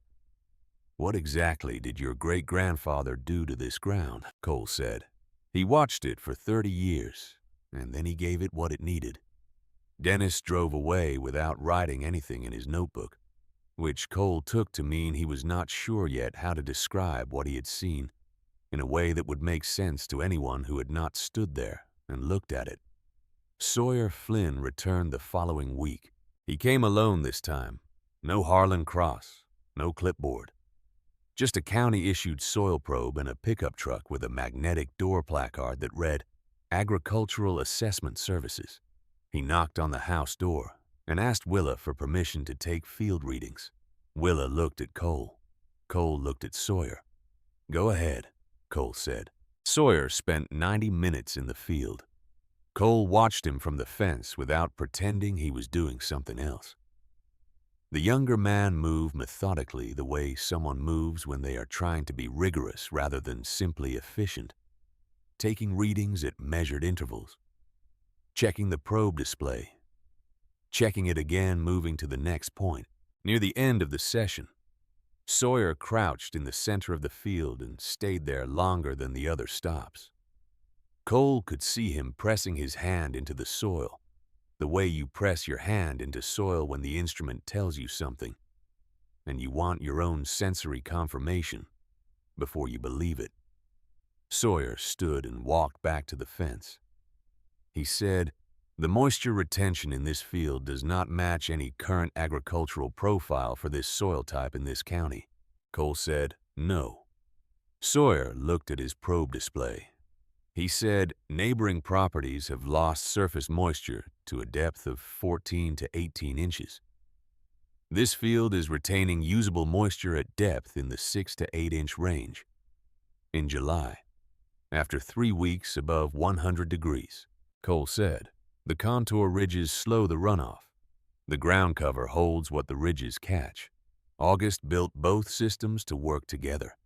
"What exactly did your great-grandfather do to this ground?" Cole said. "He watched it for 30 years, and then he gave it what it needed." Dennis drove away without writing anything in his notebook, which Cole took to mean he was not sure yet how to describe what he had seen in a way that would make sense to anyone who had not stood there and looked at it. Sawyer Flynn returned the following week. He came alone this time. No Harlan Cross, no clipboard. Just a county-issued soil probe and a pickup truck with a magnetic door placard that read, Agricultural Assessment Services. He knocked on the house door and asked Willa for permission to take field readings. Willa looked at Cole. Cole looked at Sawyer. "Go ahead," Cole said. Sawyer spent 90 minutes in the field. Cole watched him from the fence without pretending he was doing something else. The younger man moved methodically the way someone moves when they are trying to be rigorous rather than simply efficient, taking readings at measured intervals, checking the probe display, checking it again, moving to the next point. Near the end of the session, Sawyer crouched in the center of the field and stayed there longer than the other stops. Cole could see him pressing his hand into the soil, the way you press your hand into soil when the instrument tells you something, and you want your own sensory confirmation before you believe it. Sawyer stood and walked back to the fence. He said, "The moisture retention in this field does not match any current agricultural profile for this soil type in this county." Cole said, "No." Sawyer looked at his probe display. He said, "Neighboring properties have lost surface moisture to a depth of 14 to 18 inches. This field is retaining usable moisture at depth in the 6 to 8 inch range. In July, after 3 weeks above 100 degrees, Cole said, "The contour ridges slow the runoff. The ground cover holds what the ridges catch." August built both systems to work together.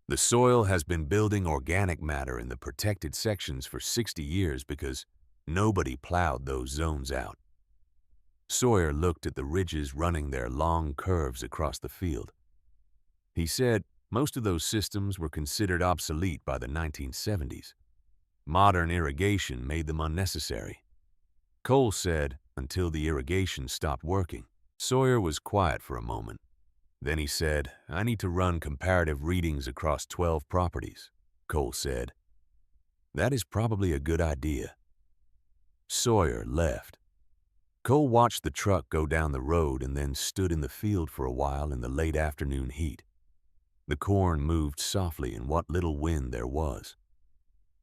The soil has been building organic matter in the protected sections for 60 years because nobody plowed those zones out. Sawyer looked at the ridges running their long curves across the field. He said most of those systems were considered obsolete by the 1970s. Modern irrigation made them unnecessary. Cole said until the irrigation stopped working. Sawyer was quiet for a moment. Then he said, "I need to run comparative readings across 12 properties." Cole said, "That is probably a good idea." Sawyer left. Cole watched the truck go down the road and then stood in the field for a while in the late afternoon heat. The corn moved softly in what little wind there was.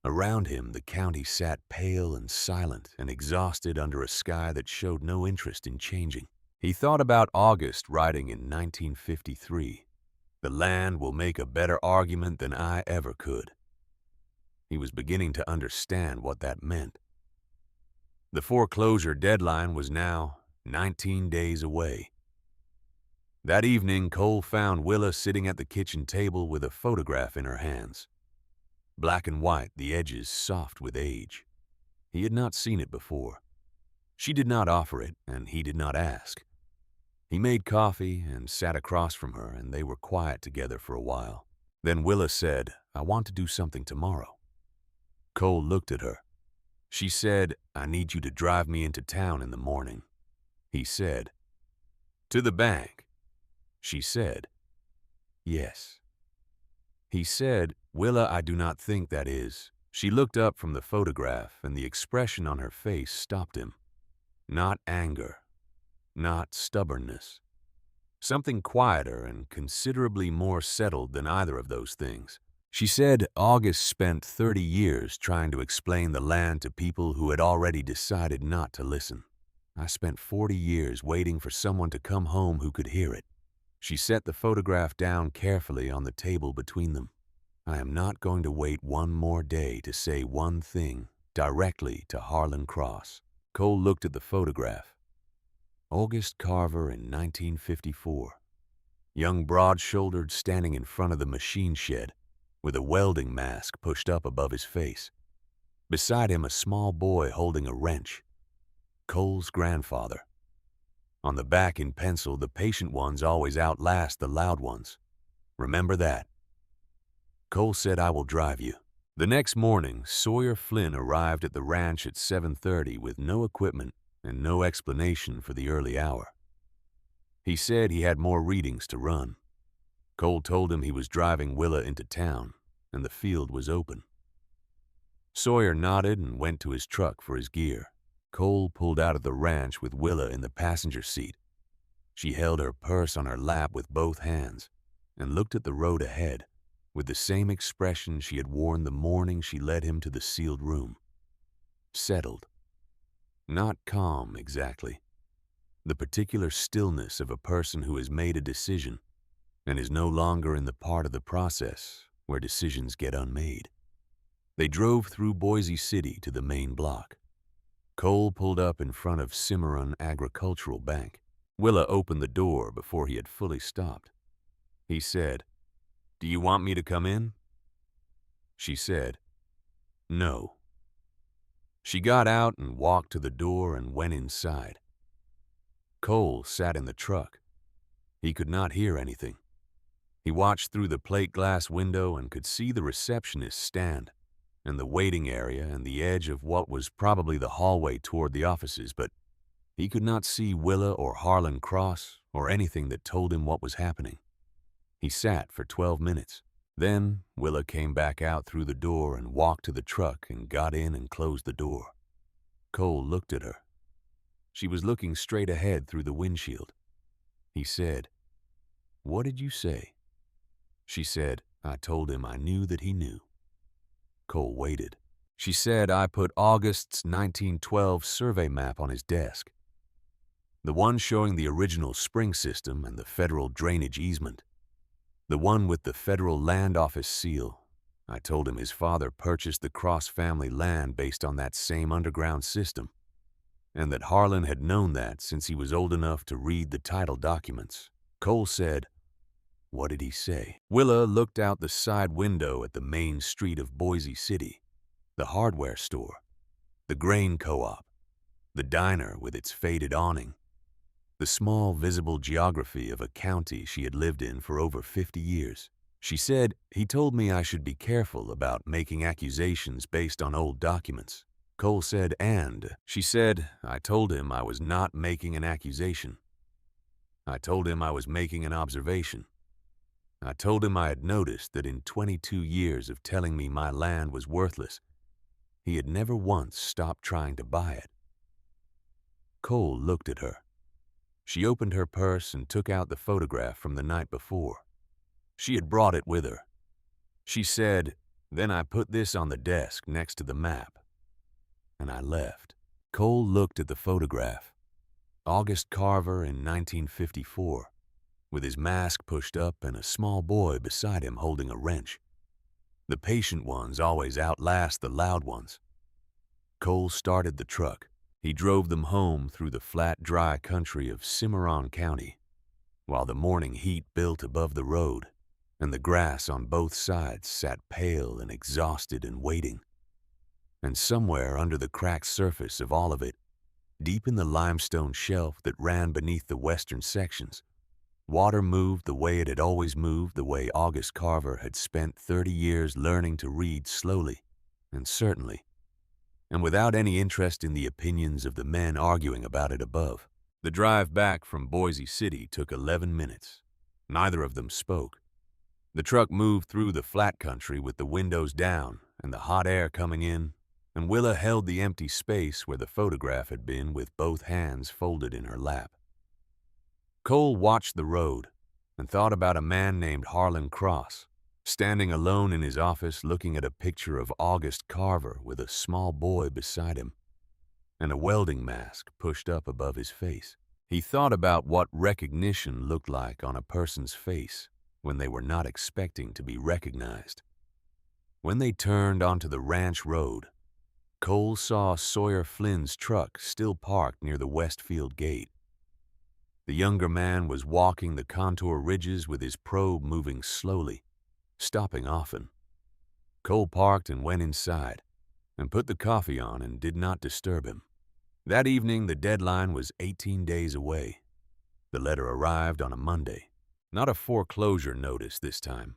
Around him, the county sat pale and silent and exhausted under a sky that showed no interest in changing. He thought about August writing in 1953, "The land will make a better argument than I ever could." He was beginning to understand what that meant. The foreclosure deadline was now 19 days away. That evening, Cole found Willa sitting at the kitchen table with a photograph in her hands. Black and white, the edges soft with age. He had not seen it before. She did not offer it, and he did not ask. He made coffee and sat across from her, and they were quiet together for a while. Then Willa said, "I want to do something tomorrow." Cole looked at her. She said, "I need you to drive me into town in the morning." He said, "To the bank?" She said, "Yes." He said, "Willa, I do not think that is." She looked up from the photograph, and the expression on her face stopped him. Not anger. Not stubbornness. Something quieter and considerably more settled than either of those things. She said August spent 30 years trying to explain the land to people who had already decided not to listen. "I spent 40 years waiting for someone to come home who could hear it." She set the photograph down carefully on the table between them. "I am not going to wait one more day to say one thing directly to Harlan Cross." Cole looked at the photograph. August Carver in 1954. Young, broad-shouldered, standing in front of the machine shed, with a welding mask pushed up above his face. Beside him, a small boy holding a wrench. Cole's grandfather. On the back in pencil, "The patient ones always outlast the loud ones. Remember that." Cole said, "I will drive you." The next morning, Sawyer Flynn arrived at the ranch at 7:30 with no equipment and no explanation for the early hour. He said he had more readings to run. Cole told him he was driving Willa into town, and the field was open. Sawyer nodded and went to his truck for his gear. Cole pulled out of the ranch with Willa in the passenger seat. She held her purse on her lap with both hands and looked at the road ahead with the same expression she had worn the morning she led him to the sealed room. settled. Not calm, exactly. The particular stillness of a person who has made a decision and is no longer in the part of the process where decisions get unmade. They drove through Boise City to the main block. Cole pulled up in front of Cimarron Agricultural Bank. Willa opened the door before he had fully stopped. He said, "Do you want me to come in?" She said, "No." She got out and walked to the door and went inside. Cole sat in the truck. He could not hear anything. He watched through the plate glass window and could see the receptionist stand, and the waiting area and the edge of what was probably the hallway toward the offices, but he could not see Willa or Harlan Cross or anything that told him what was happening. He sat for 12 minutes. Then Willa came back out through the door and walked to the truck and got in and closed the door. Cole looked at her. She was looking straight ahead through the windshield. He said, "What did you say?" She said, "I told him I knew that he knew." Cole waited. She said, "I put August's 1912 survey map on his desk. The one showing the original spring system and the federal drainage easement. The one with the federal land office seal. I told him his father purchased the Cross family land based on that same underground system, and that Harlan had known that since he was old enough to read the title documents." Cole said, "What did he say?" Willa looked out the side window at the main street of Boise City, the hardware store, the grain co-op, the diner with its faded awning, the small visible geography of a county she had lived in for over 50 years. She said, "He told me I should be careful about making accusations based on old documents." Cole said, "And," she said, "I told him I was not making an accusation. I told him I was making an observation. I told him I had noticed that in 22 years of telling me my land was worthless, he had never once stopped trying to buy it." Cole looked at her. She opened her purse and took out the photograph from the night before. She had brought it with her. She said, "Then I put this on the desk next to the map, and I left." Cole looked at the photograph. August Carver in 1954, with his mask pushed up and a small boy beside him holding a wrench. The patient ones always outlast the loud ones. Cole started the truck. He drove them home through the flat, dry country of Cimarron County, while the morning heat built above the road, and the grass on both sides sat pale and exhausted and waiting. And somewhere under the cracked surface of all of it, deep in the limestone shelf that ran beneath the western sections, water moved the way it had always moved, the way August Carver had spent 30 years learning to read slowly and certainly, and without any interest in the opinions of the men arguing about it above. The drive back from Boise City took 11 minutes. Neither of them spoke. The truck moved through the flat country with the windows down and the hot air coming in, and Willa held the empty space where the photograph had been with both hands folded in her lap. Cole watched the road and thought about a man named Harlan Cross, standing alone in his office looking at a picture of August Carver with a small boy beside him and a welding mask pushed up above his face. He thought about what recognition looked like on a person's face when they were not expecting to be recognized. When they turned onto the ranch road, Cole saw Sawyer Flynn's truck still parked near the Westfield gate. The younger man was walking the contour ridges with his probe moving slowly, stopping often. Cole parked and went inside and put the coffee on and did not disturb him. That evening, the deadline was 18 days away. The letter arrived on a Monday. Not a foreclosure notice this time.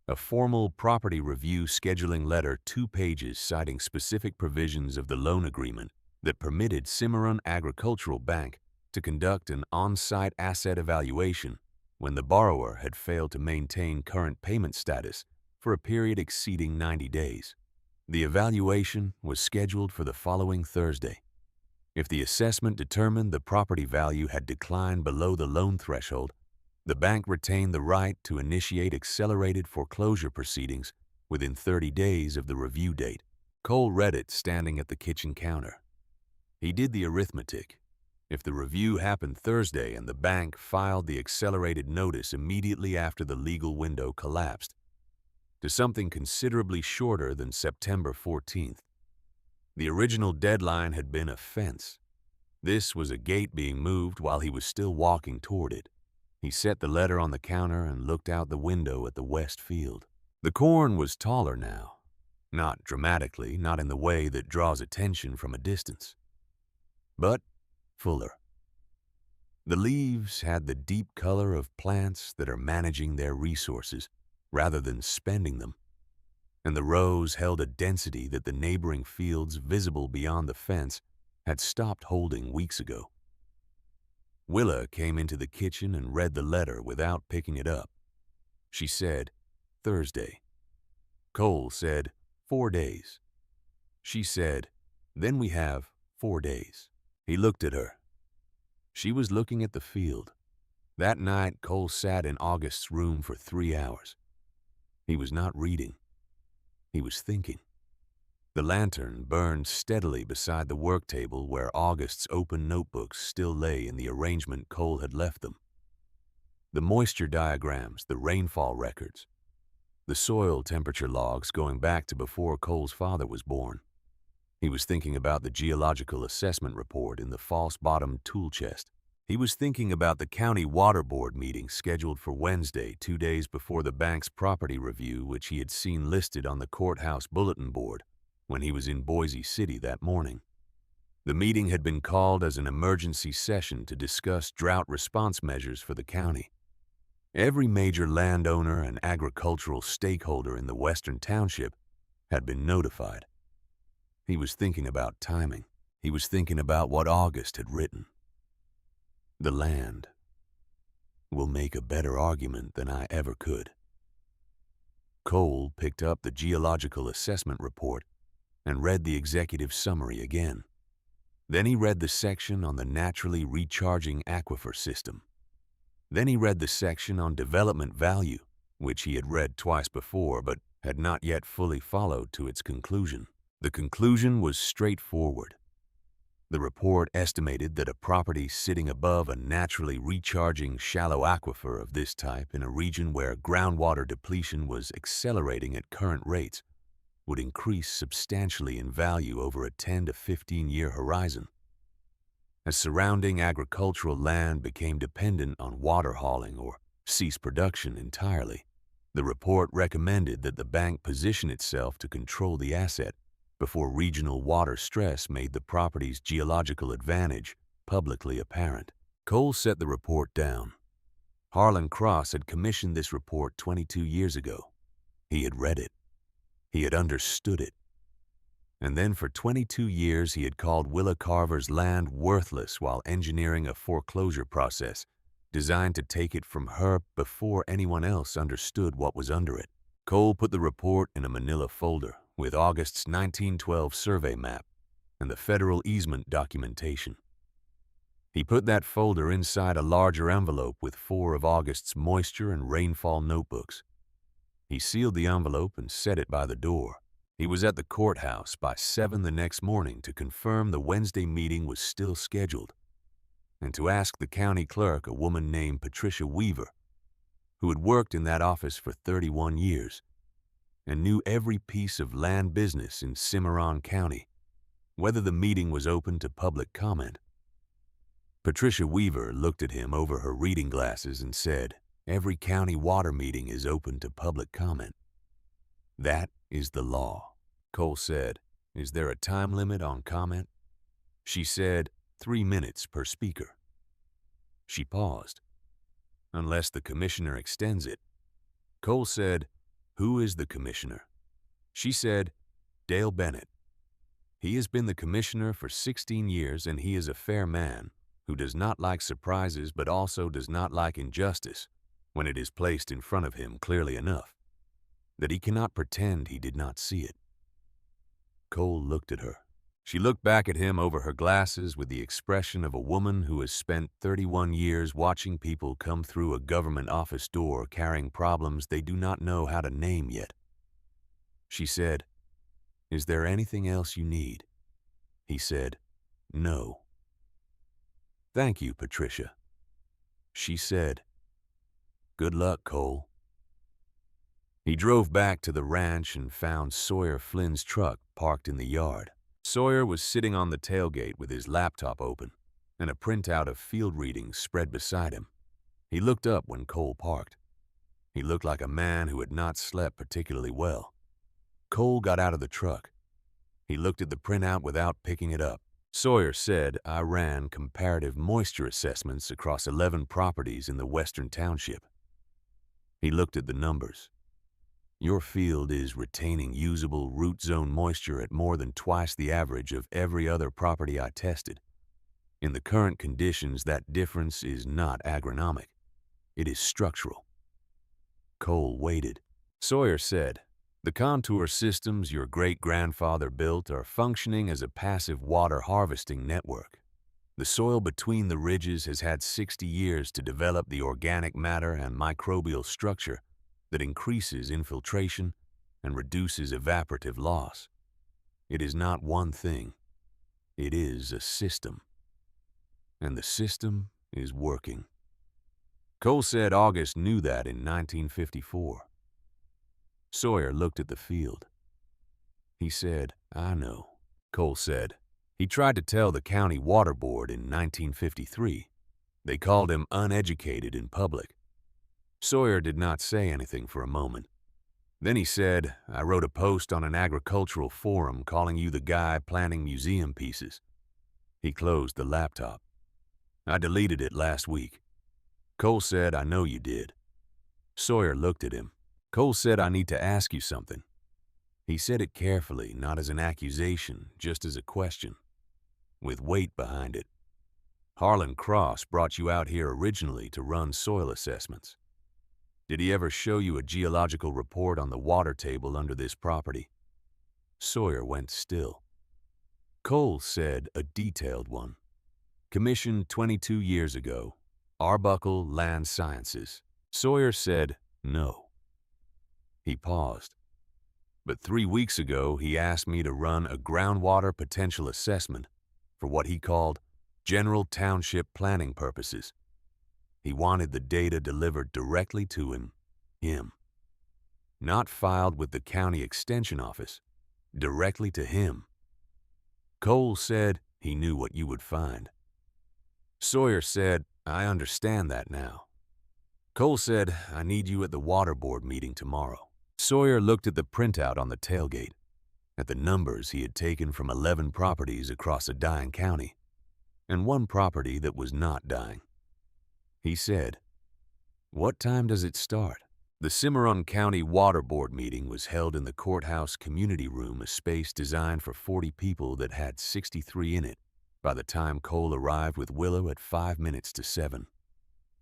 A formal property review scheduling letter, 2 pages citing specific provisions of the loan agreement that permitted Cimarron Agricultural Bank to conduct an on-site asset evaluation when the borrower had failed to maintain current payment status for a period exceeding 90 days. The evaluation was scheduled for the following Thursday. If the assessment determined the property value had declined below the loan threshold, the bank retained the right to initiate accelerated foreclosure proceedings within 30 days of the review date. Cole read it standing at the kitchen counter. He did the arithmetic. If the review happened Thursday and the bank filed the accelerated notice immediately after the legal window collapsed, to something considerably shorter than September 14th. The original deadline had been a fence. This was a gate being moved while he was still walking toward it. He set the letter on the counter and looked out the window at the west field. The corn was taller now. Not dramatically, not in the way that draws attention from a distance, but fuller. The leaves had the deep color of plants that are managing their resources rather than spending them, and the rows held a density that the neighboring fields visible beyond the fence had stopped holding weeks ago. Willa came into the kitchen and read the letter without picking it up. She said, Thursday. Cole said, 4 days. She said, then we have 4 days. He looked at her. She was looking at the field. That night, Cole sat in August's room for 3 hours. He was not reading. He was thinking. The lantern burned steadily beside the work table where August's open notebooks still lay in the arrangement Cole had left them. The moisture diagrams, the rainfall records, the soil temperature logs going back to before Cole's father was born. He was thinking about the geological assessment report in the false-bottomed tool chest. He was thinking about the county water board meeting scheduled for Wednesday, 2 days before the bank's property review, which he had seen listed on the courthouse bulletin board when he was in Boise City that morning. The meeting had been called as an emergency session to discuss drought response measures for the county. Every major landowner and agricultural stakeholder in the western township had been notified. He was thinking about timing. He was thinking about what August had written. The land will make a better argument than I ever could. Cole picked up the geological assessment report and read the executive summary again. Then he read the section on the naturally recharging aquifer system. Then he read the section on development value, which he had read twice before but had not yet fully followed to its conclusion. The conclusion was straightforward. The report estimated that a property sitting above a naturally recharging shallow aquifer of this type in a region where groundwater depletion was accelerating at current rates would increase substantially in value over a 10 to 15-year horizon. As surrounding agricultural land became dependent on water hauling or ceased production entirely, the report recommended that the bank position itself to control the asset before regional water stress made the property's geological advantage publicly apparent. Cole set the report down. Harlan Cross had commissioned this report 22 years ago. He had read it. He had understood it. And then for 22 years he had called Willa Carver's land worthless while engineering a foreclosure process designed to take it from her before anyone else understood what was under it. Cole put the report in a manila folder with August's 1912 survey map and the federal easement documentation. He put that folder inside a larger envelope with 4 of August's moisture and rainfall notebooks. He sealed the envelope and set it by the door. He was at the courthouse by 7 the next morning to confirm the Wednesday meeting was still scheduled and to ask the county clerk, a woman named Patricia Weaver, who had worked in that office for 31 years and knew every piece of land business in Cimarron County, whether the meeting was open to public comment. Patricia Weaver looked at him over her reading glasses and said, "Every county water meeting is open to public comment. That is the law." Cole said, "Is there a time limit on comment?" She said, 3 minutes per speaker. She paused. "Unless the commissioner extends it." Cole said, "Who is the commissioner?" She said, "Dale Bennett. He has been the commissioner for 16 years and he is a fair man who does not like surprises but also does not like injustice when it is placed in front of him clearly enough that he cannot pretend he did not see it." Cole looked at her. She looked back at him over her glasses with the expression of a woman who has spent 31 years watching people come through a government office door carrying problems they do not know how to name yet. She said, "Is there anything else you need?" He said, "No." "Thank you, Patricia." She said, "Good luck, Cole." He drove back to the ranch and found Sawyer Flynn's truck parked in the yard. Sawyer was sitting on the tailgate with his laptop open and a printout of field readings spread beside him. He looked up when Cole parked. He looked like a man who had not slept particularly well. Cole got out of the truck. He looked at the printout without picking it up. Sawyer said, "I ran comparative moisture assessments across 11 properties in the western township." He looked at the numbers. "Your field is retaining usable root zone moisture at more than twice the average of every other property I tested. In the current conditions, that difference is not agronomic. It is structural." Cole waited. Sawyer said, "The contour systems your great-grandfather built are functioning as a passive water harvesting network. The soil between the ridges has had 60 years to develop the organic matter and microbial structure that increases infiltration and reduces evaporative loss. It is not one thing. It is a system. And the system is working." Cole said August knew that in 1954. Sawyer looked at the field. He said, "I know." Cole said, "He tried to tell the county water board in 1953. They called him uneducated in public." Sawyer did not say anything for a moment. Then he said, "I wrote a post on an agricultural forum calling you the guy planting museum pieces." He closed the laptop. "I deleted it last week." Cole said, "I know you did." Sawyer looked at him. Cole said, "I need to ask you something." He said it carefully, not as an accusation, just as a question, with weight behind it. "Harlan Cross brought you out here originally to run soil assessments. Did he ever show you a geological report on the water table under this property?" Sawyer went still. Cole said, "A detailed one. Commissioned 22 years ago. Arbuckle Land Sciences." Sawyer said, "No." He paused. "But 3 weeks ago, he asked me to run a groundwater potential assessment for what he called general township planning purposes. He wanted the data delivered directly to him. Not filed with the county extension office, directly to him." Cole said he knew what you would find. Sawyer said, "I understand that now." Cole said, "I need you at the water board meeting tomorrow." Sawyer looked at the printout on the tailgate, at the numbers he had taken from 11 properties across a dying county, and one property that was not dying. He said, "What time does it start?" The Cimarron County Water Board meeting was held in the courthouse community room, a space designed for 40 people that had 63 in it by the time Cole arrived with Willow at 5 minutes to 7.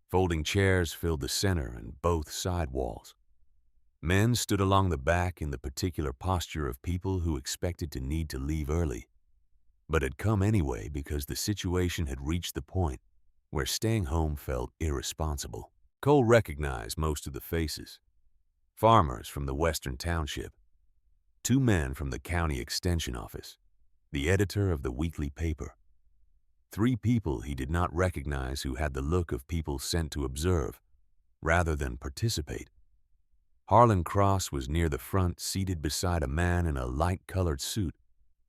Folding chairs filled the center and both side walls. Men stood along the back in the particular posture of people who expected to need to leave early, but had come anyway because the situation had reached the point where staying home felt irresponsible. Cole recognized most of the faces. Farmers from the western township, 2 men from the county extension office, the editor of the weekly paper, 3 people he did not recognize who had the look of people sent to observe rather than participate. Harlan Cross was near the front, seated beside a man in a light-colored suit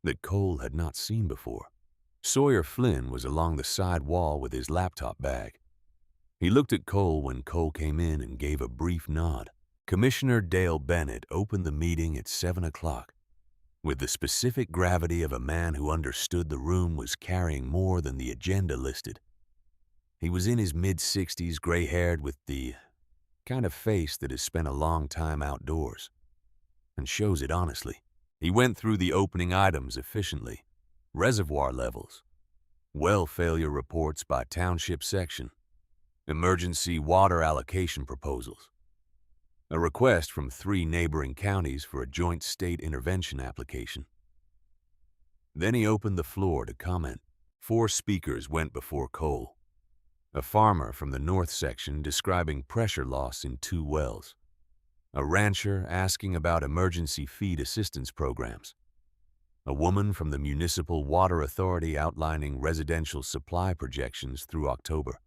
that Cole had not seen before. Sawyer Flynn was along the side wall with his laptop bag. He looked at Cole when Cole came in and gave a brief nod. Commissioner Dale Bennett opened the meeting at 7 o'clock. With the specific gravity of a man who understood the room was carrying more than the agenda listed. He was in his mid-60s, gray-haired, with the kind of face that has spent a long time outdoors and shows it honestly. He went through the opening items efficiently. Reservoir levels, well failure reports by township section, emergency water allocation proposals, a request from 3 neighboring counties for a joint state intervention application. Then he opened the floor to comment. 4 speakers went before Cole. A farmer from the north section describing pressure loss in 2 wells. A rancher asking about emergency feed assistance programs. a woman from the Municipal Water Authority outlining residential supply projections through October,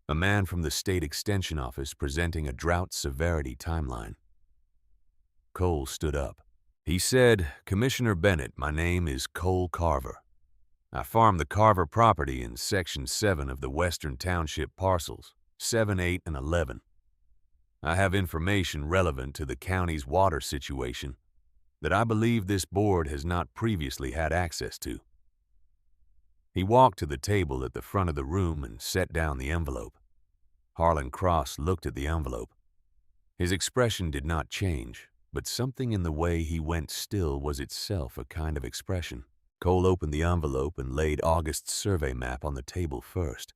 a man from the State Extension Office presenting a drought severity timeline. Cole stood up. He said, "Commissioner Bennett, my name is Cole Carver. I farm the Carver property in Section 7 of the Western Township parcels, 7, 8, and 11. I have information relevant to the county's water situation that I believe this board has not previously had access to." He walked to the table at the front of the room and set down the envelope. Harlan Cross looked at the envelope. His expression did not change, but something in the way he went still was itself a kind of expression. Cole opened the envelope and laid August's survey map on the table first.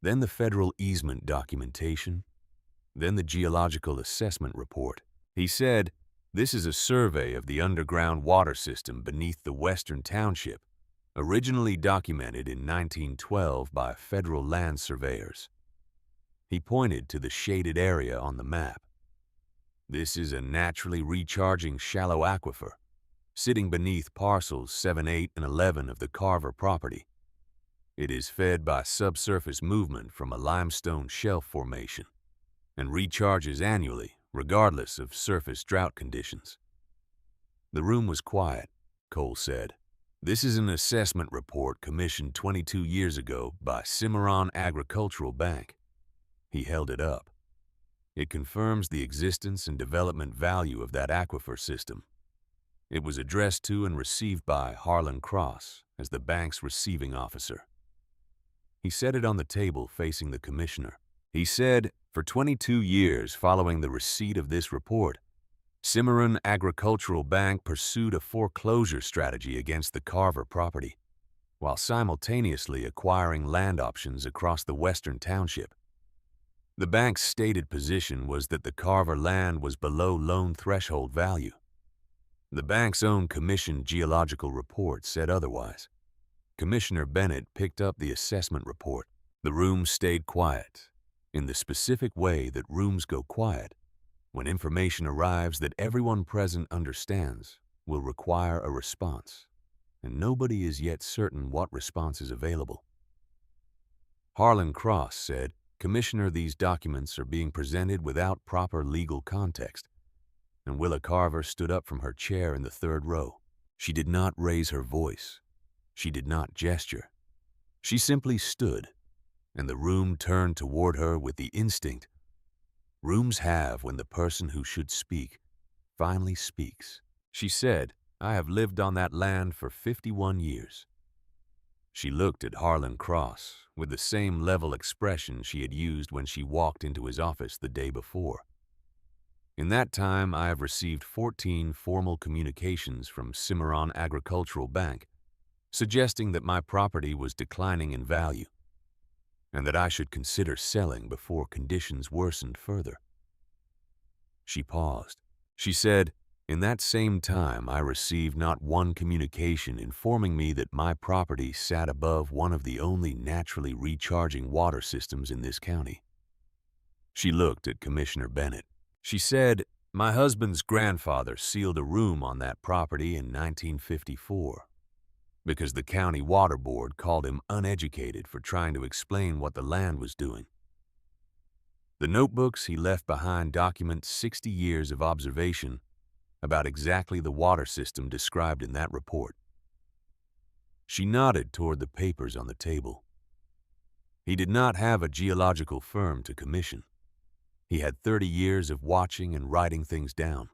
Then the federal easement documentation. Then the geological assessment report. He said, "This is a survey of the underground water system beneath the Western Township, originally documented in 1912 by federal land surveyors." He pointed to the shaded area on the map. "This is a naturally recharging shallow aquifer, sitting beneath parcels 7, 8, and 11 of the Carver property. It is fed by subsurface movement from a limestone shelf formation and recharges annually, regardless of surface drought conditions." The room was quiet. Cole said, "This is an assessment report commissioned 22 years ago by Cimarron Agricultural Bank." He held it up. "It confirms the existence and development value of that aquifer system. It was addressed to and received by Harlan Cross as the bank's receiving officer." He set it on the table facing the commissioner. He said, "For 22 years following the receipt of this report, Cimarron Agricultural Bank pursued a foreclosure strategy against the Carver property, while simultaneously acquiring land options across the Western Township. The bank's stated position was that the Carver land was below loan threshold value. The bank's own commissioned geological report said otherwise." Commissioner Bennett picked up the assessment report. The room stayed quiet, in the specific way that rooms go quiet when information arrives that everyone present understands will require a response, and nobody is yet certain what response is available. Harlan Cross said, "Commissioner, these documents are being presented without proper legal context," and Willa Carver stood up from her chair in the third row. She did not raise her voice. She did not gesture. She simply stood, and the room turned toward her with the instinct rooms have when the person who should speak finally speaks. She said, "I have lived on that land for 51 years. She looked at Harlan Cross with the same level expression she had used when she walked into his office the day before. "In that time, I have received 14 formal communications from Cimarron Agricultural Bank suggesting that my property was declining in value and that I should consider selling before conditions worsened further." She paused. She said, "In that same time, I received not one communication informing me that my property sat above one of the only naturally recharging water systems in this county." She looked at Commissioner Bennett. She said, "My husband's grandfather sealed a room on that property in 1954 because the county water board called him uneducated for trying to explain what the land was doing. The notebooks he left behind document 60 years of observation about exactly the water system described in that report." She nodded toward the papers on the table. He did not have a geological firm to commission. He had 30 years of watching and writing things down.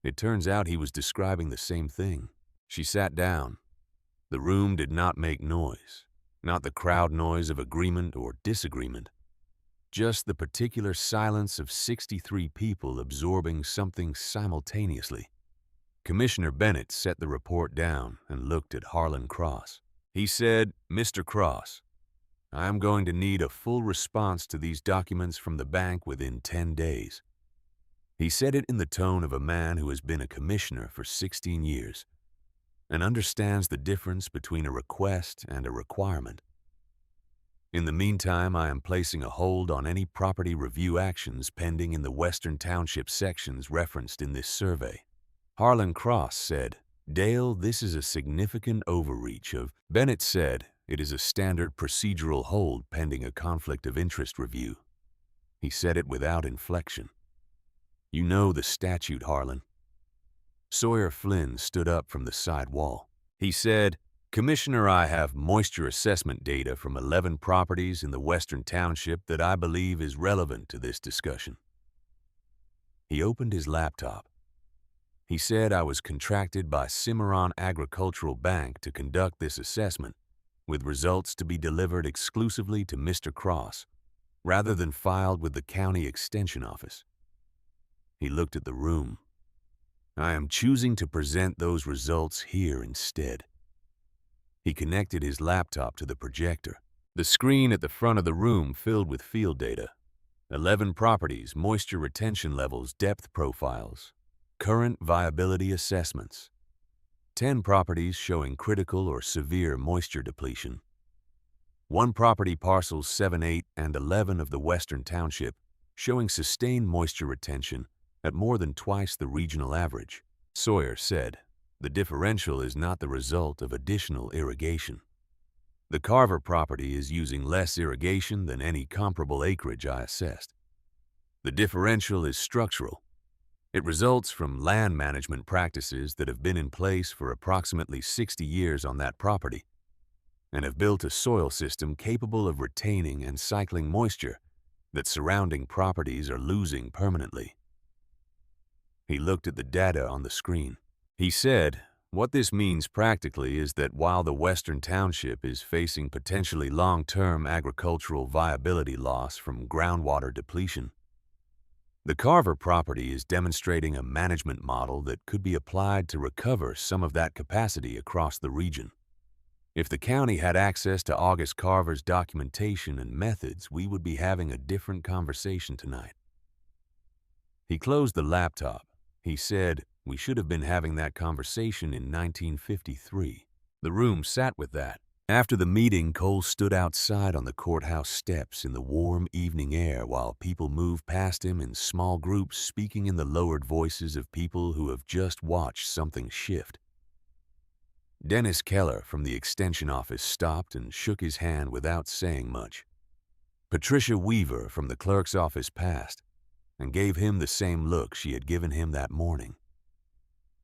It turns out he was describing the same thing. She sat down. The room did not make noise, not the crowd noise of agreement or disagreement, just the particular silence of 63 people absorbing something simultaneously. Commissioner Bennett set the report down and looked at Harlan Cross. He said, "Mr. Cross, I am going to need a full response to these documents from the bank within 10 days. He said it in the tone of a man who has been a commissioner for 16 years and understands the difference between a request and a requirement. In the meantime, I am placing a hold on any property review actions pending in the Western Township sections referenced in this survey." Harlan Cross said, Dale, this is a significant overreach of, Bennett said, it is a standard procedural hold pending a conflict of interest review. He said it without inflection. You know the statute, Harlan. Sawyer Flynn stood up from the side wall. He said, Commissioner, I have moisture assessment data from 11 properties in the Western Township that I believe is relevant to this discussion. He opened his laptop. He said, I was contracted by Cimarron Agricultural Bank to conduct this assessment, with results to be delivered exclusively to Mr. Cross, rather than filed with the County Extension Office. He looked at the room. I am choosing to present those results here instead. He connected his laptop to the projector. The screen at the front of the room filled with field data. 11 properties, moisture retention levels, depth profiles, current viability assessments. 10 properties showing critical or severe moisture depletion. 1 property, parcels 7, 8, and 11 of the Western Township, showing sustained moisture retention at more than twice the regional average. Sawyer said, the differential is not the result of additional irrigation. The Carver property is using less irrigation than any comparable acreage I assessed. The differential is structural. It results from land management practices that have been in place for approximately 60 years on that property and have built a soil system capable of retaining and cycling moisture that surrounding properties are losing permanently. He looked at the data on the screen. He said, what this means practically is that while the Western Township is facing potentially long-term agricultural viability loss from groundwater depletion, the Carver property is demonstrating a management model that could be applied to recover some of that capacity across the region. If the county had access to August Carver's documentation and methods, we would be having a different conversation tonight. He closed the laptop. He said, we should have been having that conversation in 1953. The room sat with that. After the meeting, Cole stood outside on the courthouse steps in the warm evening air while people moved past him in small groups, speaking in the lowered voices of people who have just watched something shift. Dennis Keller from the Extension Office stopped and shook his hand without saying much. Patricia Weaver from the clerk's office passed and gave him the same look she had given him that morning.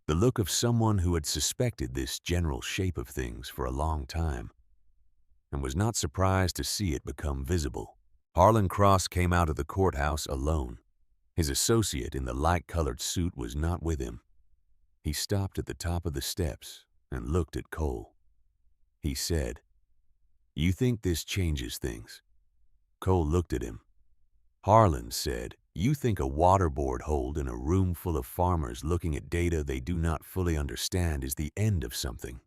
The look of someone who had suspected this general shape of things for a long time and was not surprised to see it become visible. Harlan Cross came out of the courthouse alone. His associate in the light-colored suit was not with him. He stopped at the top of the steps and looked at Cole. He said, "You think this changes things?" Cole looked at him. Harlan said, "You think a water board hold in a room full of farmers looking at data they do not fully understand is the end of something."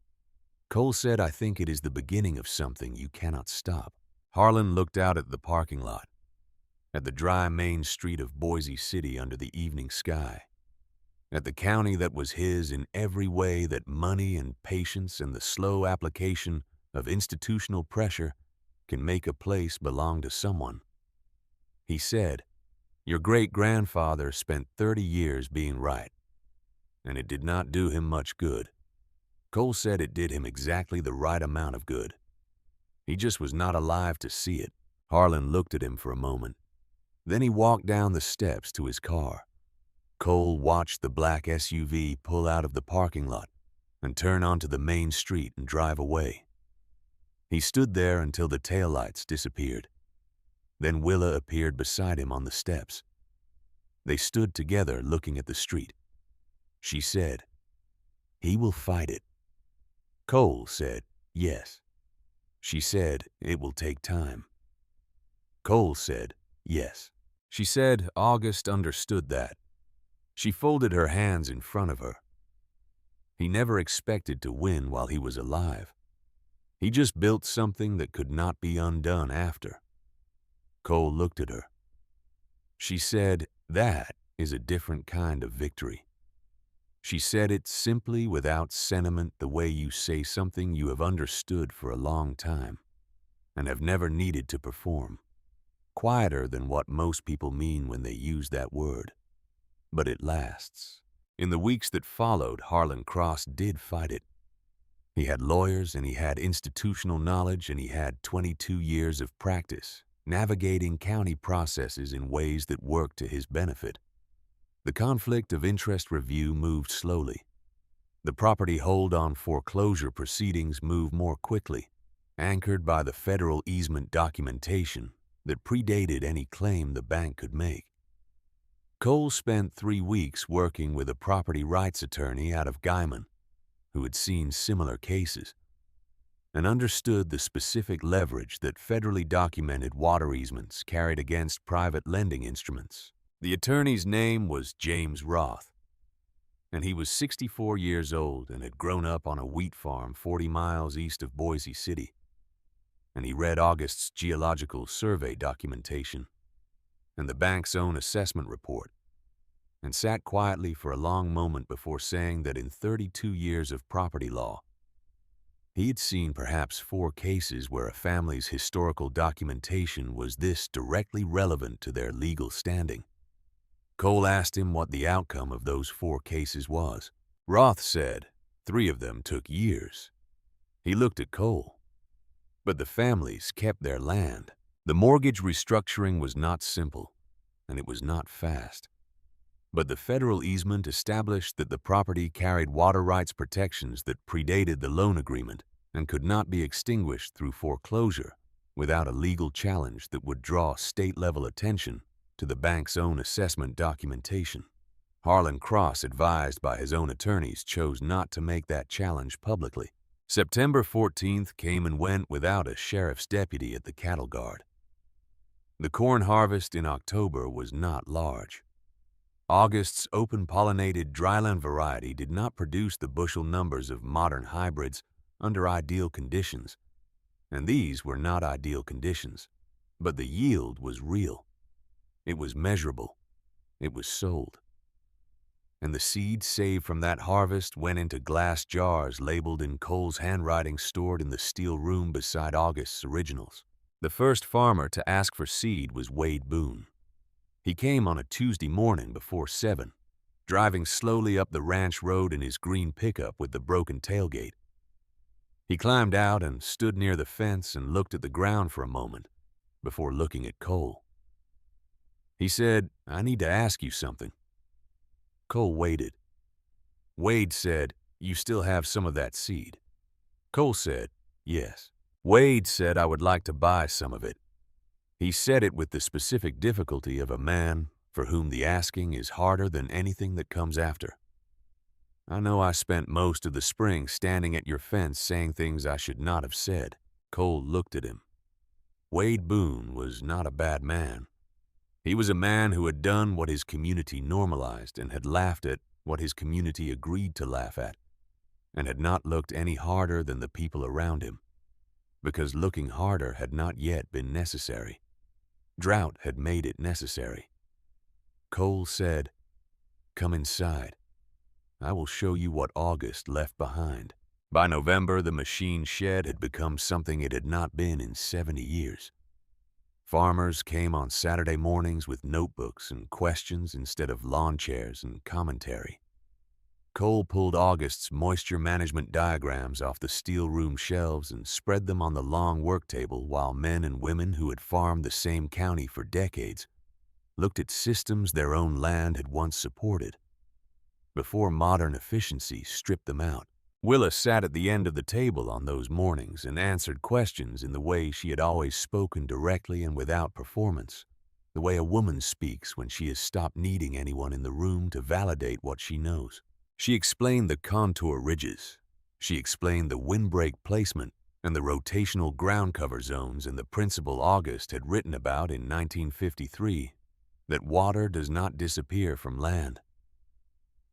Cole said, "I think it is the beginning of something you cannot stop." Harlan looked out at the parking lot, at the dry main street of Boise City under the evening sky, at the county that was his in every way that money and patience and the slow application of institutional pressure can make a place belong to someone. He said, "Your great-grandfather spent 30 years being right, and it did not do him much good." Cole said it did him exactly the right amount of good. He just was not alive to see it. Harlan looked at him for a moment. Then he walked down the steps to his car. Cole watched the black SUV pull out of the parking lot and turn onto the main street and drive away. He stood there until the taillights disappeared. Then Willa appeared beside him on the steps. They stood together looking at the street. She said, "He will fight it." Cole said, "Yes." She said, "It will take time." Cole said, "Yes." She said August understood that. She folded her hands in front of her. He never expected to win while he was alive. He just built something that could not be undone after. Cole looked at her. She said, "That is a different kind of victory." She said it simply without sentiment, the way you say something you have understood for a long time and have never needed to perform. Quieter than what most people mean when they use that word. But it lasts. In the weeks that followed, Harlan Cross did fight it. He had lawyers and he had institutional knowledge and he had 22 years of practice navigating county processes in ways that worked to his benefit. The conflict of interest review moved slowly. The property hold-on foreclosure proceedings moved more quickly, anchored by the federal easement documentation that predated any claim the bank could make. Cole spent 3 weeks working with a property rights attorney out of Guyman, who had seen similar cases, and understood the specific leverage that federally documented water easements carried against private lending instruments. The attorney's name was James Roth, and he was 64 years old and had grown up on a wheat farm 40 miles east of Boise City. And he read August's geological survey documentation and the bank's own assessment report, and sat quietly for a long moment before saying that in 32 years of property law, he had seen perhaps 4 cases where a family's historical documentation was this directly relevant to their legal standing. Cole asked him what the outcome of those 4 cases was. Roth said 3 of them took years. He looked at Cole. But the families kept their land. The mortgage restructuring was not simple, and it was not fast. But the federal easement established that the property carried water rights protections that predated the loan agreement and could not be extinguished through foreclosure without a legal challenge that would draw state-level attention to the bank's own assessment documentation. Harlan Cross, advised by his own attorneys, chose not to make that challenge publicly. September 14th came and went without a sheriff's deputy at the cattle guard. The corn harvest in October was not large. August's open-pollinated dryland variety did not produce the bushel numbers of modern hybrids under ideal conditions, and these were not ideal conditions, but the yield was real. It was measurable. It was sold. And the seed saved from that harvest went into glass jars labeled in Cole's handwriting stored in the steel room beside August's originals. The first farmer to ask for seed was Wade Boone. He came on a Tuesday morning before 7, driving slowly up the ranch road in his green pickup with the broken tailgate. He climbed out and stood near the fence and looked at the ground for a moment before looking at Cole. He said, "I need to ask you something." Cole waited. Wade said, "You still have some of that seed?" Cole said, "Yes." Wade said, "I would like to buy some of it." He said it with the specific difficulty of a man for whom the asking is harder than anything that comes after. "I know I spent most of the spring standing at your fence saying things I should not have said." Cole looked at him. Wade Boone was not a bad man. He was a man who had done what his community normalized and had laughed at what his community agreed to laugh at, and had not looked any harder than the people around him, because looking harder had not yet been necessary. Drought had made it necessary. Cole said, "Come inside. I will show you what August left behind." By November, the machine shed had become something it had not been in 70 years. Farmers came on Saturday mornings with notebooks and questions instead of lawn chairs and commentary. Cole pulled August's moisture management diagrams off the steel room shelves and spread them on the long work table while men and women who had farmed the same county for decades looked at systems their own land had once supported before modern efficiency stripped them out. Willa sat at the end of the table on those mornings and answered questions in the way she had always spoken, directly and without performance, the way a woman speaks when she has stopped needing anyone in the room to validate what she knows. She explained the contour ridges. She explained the windbreak placement and the rotational ground cover zones and the principle August had written about in 1953, that water does not disappear from land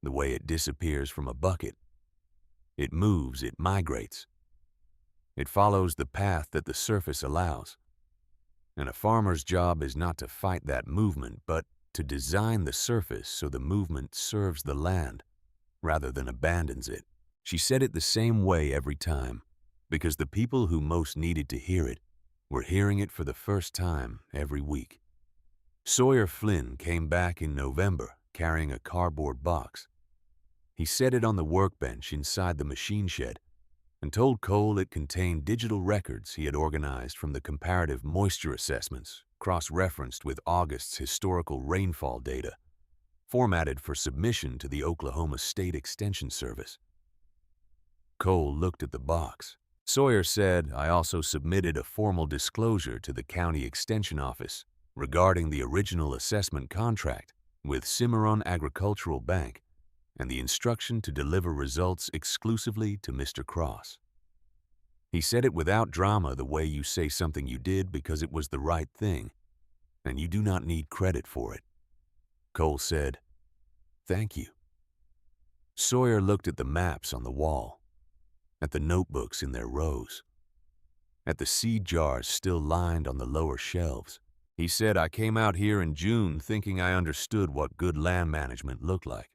the way it disappears from a bucket. It moves, it migrates. It follows the path that the surface allows. And a farmer's job is not to fight that movement, but to design the surface so the movement serves the land rather than abandons it. She said it the same way every time, because the people who most needed to hear it were hearing it for the first time every week. Sawyer Flynn came back in November carrying a cardboard box. He set it on the workbench inside the machine shed and told Cole it contained digital records he had organized from the comparative moisture assessments, cross-referenced with August's historical rainfall data, formatted for submission to the Oklahoma State Extension Service. Cole looked at the box. Sawyer said, "I also submitted a formal disclosure to the county extension office regarding the original assessment contract with Cimarron Agricultural Bank and the instruction to deliver results exclusively to Mr. Cross." He said it without drama, the way you say something you did because it was the right thing, and you do not need credit for it. Cole said, "Thank you." Sawyer looked at the maps on the wall, at the notebooks in their rows, at the seed jars still lined on the lower shelves. He said, "I came out here in June thinking I understood what good land management looked like."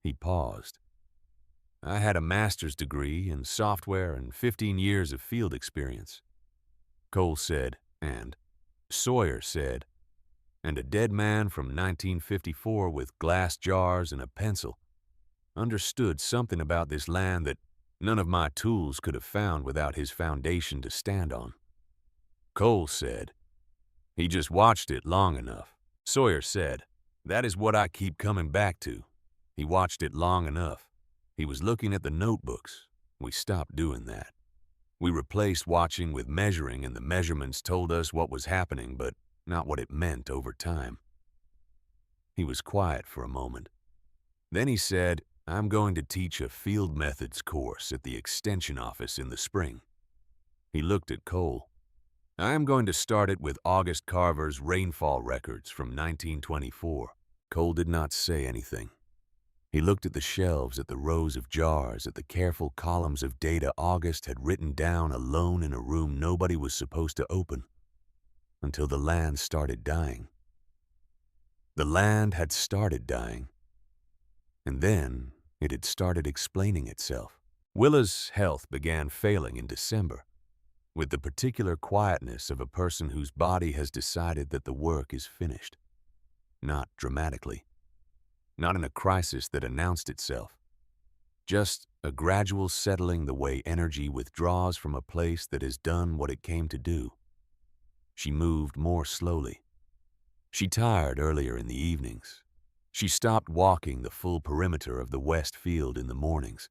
He paused. "I had a master's degree in software and 15 years of field experience." Cole said, and Sawyer said, "And a dead man from 1954 with glass jars and a pencil understood something about this land that none of my tools could have found without his foundation to stand on." Cole said, "He just watched it long enough." Sawyer said, "That is what I keep coming back to. He watched it long enough. He was looking at the notebooks. We stopped doing that. We replaced watching with measuring, and the measurements told us what was happening, but not what it meant over time." He was quiet for a moment. Then he said, "I'm going to teach a field methods course at the extension office in the spring." He looked at Cole. "I am going to start it with August Carver's rainfall records from 1924. Cole did not say anything. He looked at the shelves, at the rows of jars, at the careful columns of data August had written down alone in a room nobody was supposed to open, until the land started dying. The land had started dying, and then it had started explaining itself. Willa's health began failing in December, with the particular quietness of a person whose body has decided that the work is finished. Not dramatically. Not in a crisis that announced itself. Just a gradual settling the way energy withdraws from a place that has done what it came to do. She moved more slowly. She tired earlier in the evenings. She stopped walking the full perimeter of the west field in the mornings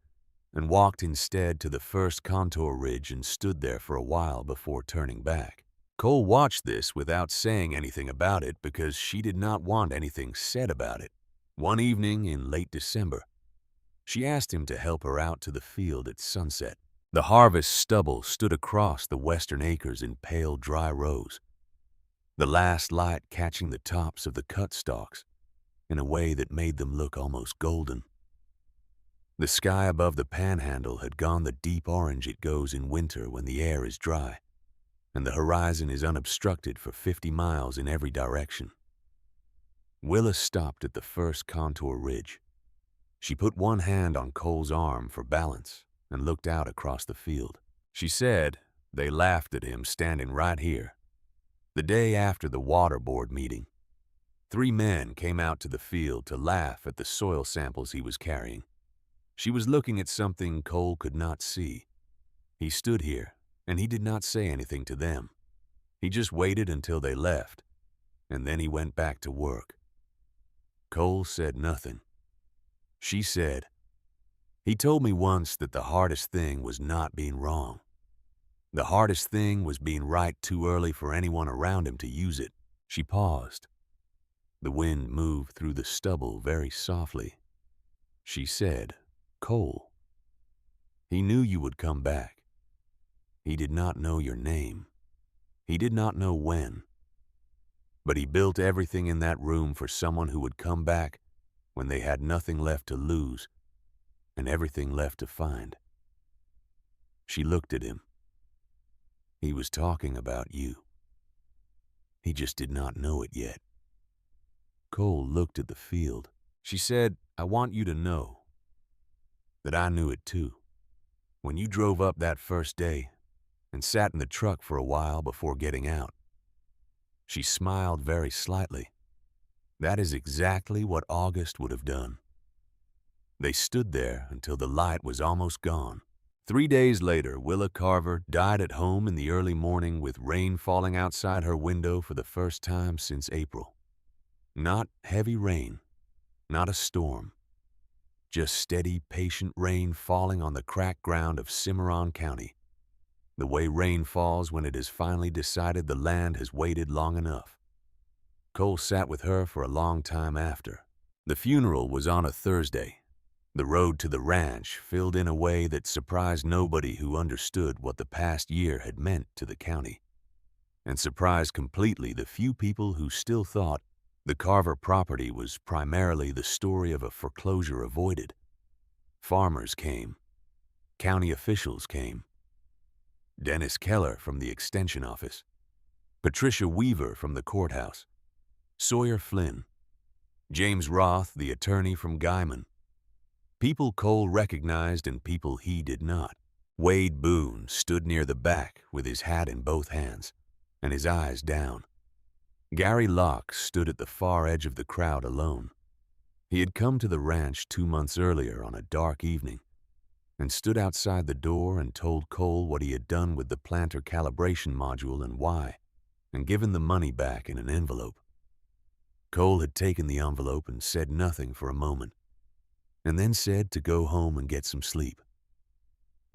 and walked instead to the first contour ridge and stood there for a while before turning back. Cole watched this without saying anything about it because she did not want anything said about it. One evening in late December, she asked him to help her out to the field at sunset. The harvest stubble stood across the western acres in pale, dry rows, the last light catching the tops of the cut stalks in a way that made them look almost golden. The sky above the panhandle had gone the deep orange it goes in winter when the air is dry, and the horizon is unobstructed for 50 miles in every direction. Willa stopped at the first contour ridge. She put one hand on Cole's arm for balance and looked out across the field. She said they laughed at him standing right here. The day after the water board meeting, 3 men came out to the field to laugh at the soil samples he was carrying. She was looking at something Cole could not see. He stood here, and he did not say anything to them. He just waited until they left, and then he went back to work. Cole said nothing. She said, "He told me once that the hardest thing was not being wrong. The hardest thing was being right too early for anyone around him to use it." She paused. The wind moved through the stubble very softly. She said, "Cole, he knew you would come back. He did not know your name. He did not know when. But he built everything in that room for someone who would come back when they had nothing left to lose and everything left to find." She looked at him. He was talking about you. He just did not know it yet. Cole looked at the field. She said, "I want you to know that I knew it too. When you drove up that first day and sat in the truck for a while before getting out." She smiled very slightly. "That is exactly what August would have done. They stood there until the light was almost gone. 3 days later, Willa Carver died at home in the early morning with rain falling outside her window for the first time since April. Not heavy rain, not a storm. Just steady, patient rain falling on the cracked ground of Cimarron County, the way rain falls when it has finally decided the land has waited long enough. Cole sat with her for a long time after. The funeral was on a Thursday. The road to the ranch filled in a way that surprised nobody who understood what the past year had meant to the county, and surprised completely the few people who still thought the Carver property was primarily the story of a foreclosure avoided. Farmers came. County officials came. Dennis Keller from the Extension Office. Patricia Weaver from the courthouse. Sawyer Flynn. James Roth, the attorney from Guyman. People Cole recognized and people he did not. Wade Boone stood near the back with his hat in both hands and his eyes down. Gary Locke stood at the far edge of the crowd alone. He had come to the ranch 2 months earlier on a dark evening and stood outside the door and told Cole what he had done with the planter calibration module and why, and given the money back in an envelope. Cole had taken the envelope and said nothing for a moment, and then said to go home and get some sleep.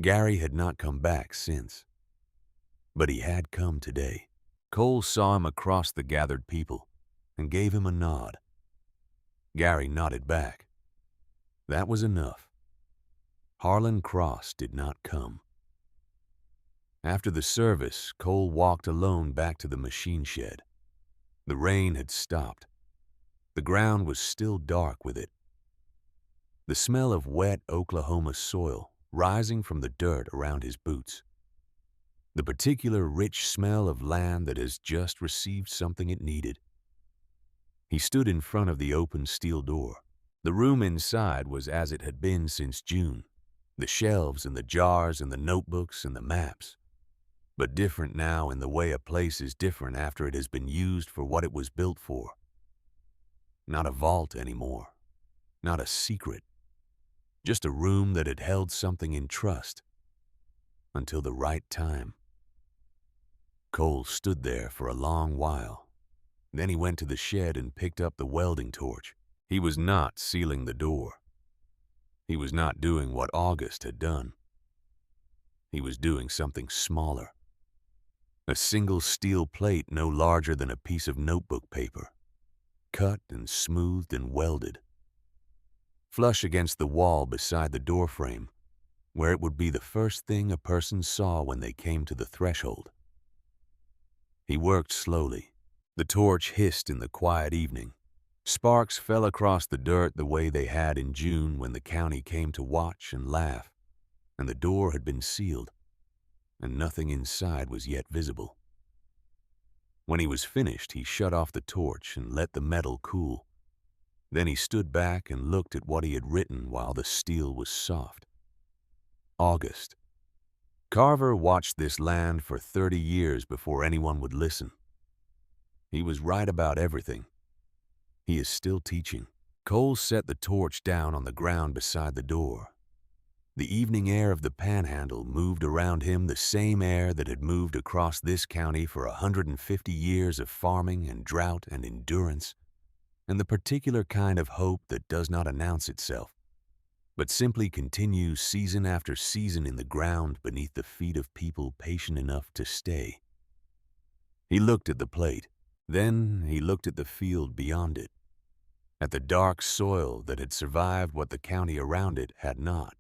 Gary had not come back since, but he had come today. Cole saw him across the gathered people and gave him a nod. Gary nodded back. That was enough. Harlan Cross did not come. After the service, Cole walked alone back to the machine shed. The rain had stopped. The ground was still dark with it. The smell of wet Oklahoma soil rising from the dirt around his boots. The particular rich smell of land that has just received something it needed. He stood in front of the open steel door. The room inside was as it had been since June. The shelves and the jars and the notebooks and the maps. But different now in the way a place is different after it has been used for what it was built for. Not a vault anymore. Not a secret. Just a room that had held something in trust. Until the right time. Cole stood there for a long while. Then he went to the shed and picked up the welding torch. He was not sealing the door. He was not doing what August had done. He was doing something smaller. A single steel plate no larger than a piece of notebook paper. Cut and smoothed and welded. Flush against the wall beside the doorframe, where it would be the first thing a person saw when they came to the threshold. He worked slowly. The torch hissed in the quiet evening. Sparks fell across the dirt the way they had in June when the county came to watch and laugh, and the door had been sealed, and nothing inside was yet visible. When he was finished, he shut off the torch and let the metal cool. Then he stood back and looked at what he had written while the steel was soft. August. Carver watched this land for 30 years before anyone would listen. He was right about everything. He is still teaching. Cole set the torch down on the ground beside the door. The evening air of the Panhandle moved around him, the same air that had moved across this county for 150 years of farming and drought and endurance, and the particular kind of hope that does not announce itself, but simply continues season after season in the ground beneath the feet of people patient enough to stay. He looked at the plate. Then he looked at the field beyond it, at the dark soil that had survived what the county around it had not,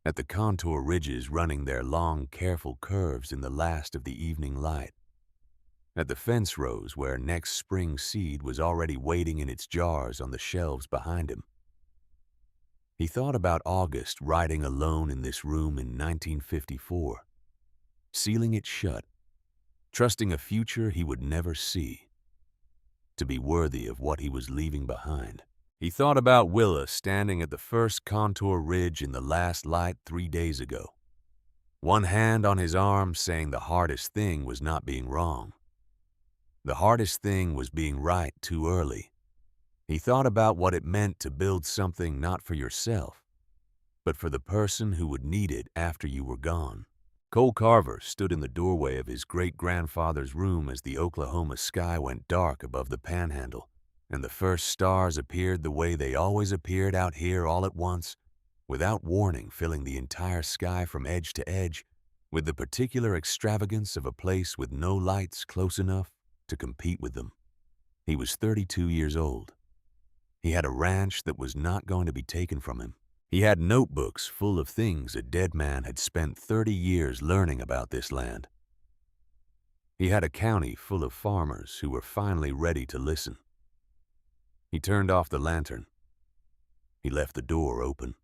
at the contour ridges running their long, careful curves in the last of the evening light, at the fence rows where next spring seed was already waiting in its jars on the shelves behind him. He thought about August riding alone in this room in 1954, sealing it shut, trusting a future he would never see, to be worthy of what he was leaving behind. He thought about Willa standing at the first contour ridge in the last light 3 days ago, one hand on his arm saying the hardest thing was not being wrong. The hardest thing was being right too early. He thought about what it meant to build something not for yourself, but for the person who would need it after you were gone. Cole Carver stood in the doorway of his great-grandfather's room as the Oklahoma sky went dark above the Panhandle, and the first stars appeared the way they always appeared out here all at once, without warning, filling the entire sky from edge to edge, with the particular extravagance of a place with no lights close enough to compete with them. He was 32 years old. He had a ranch that was not going to be taken from him. He had notebooks full of things a dead man had spent 30 years learning about this land. He had a county full of farmers who were finally ready to listen. He turned off the lantern. He left the door open.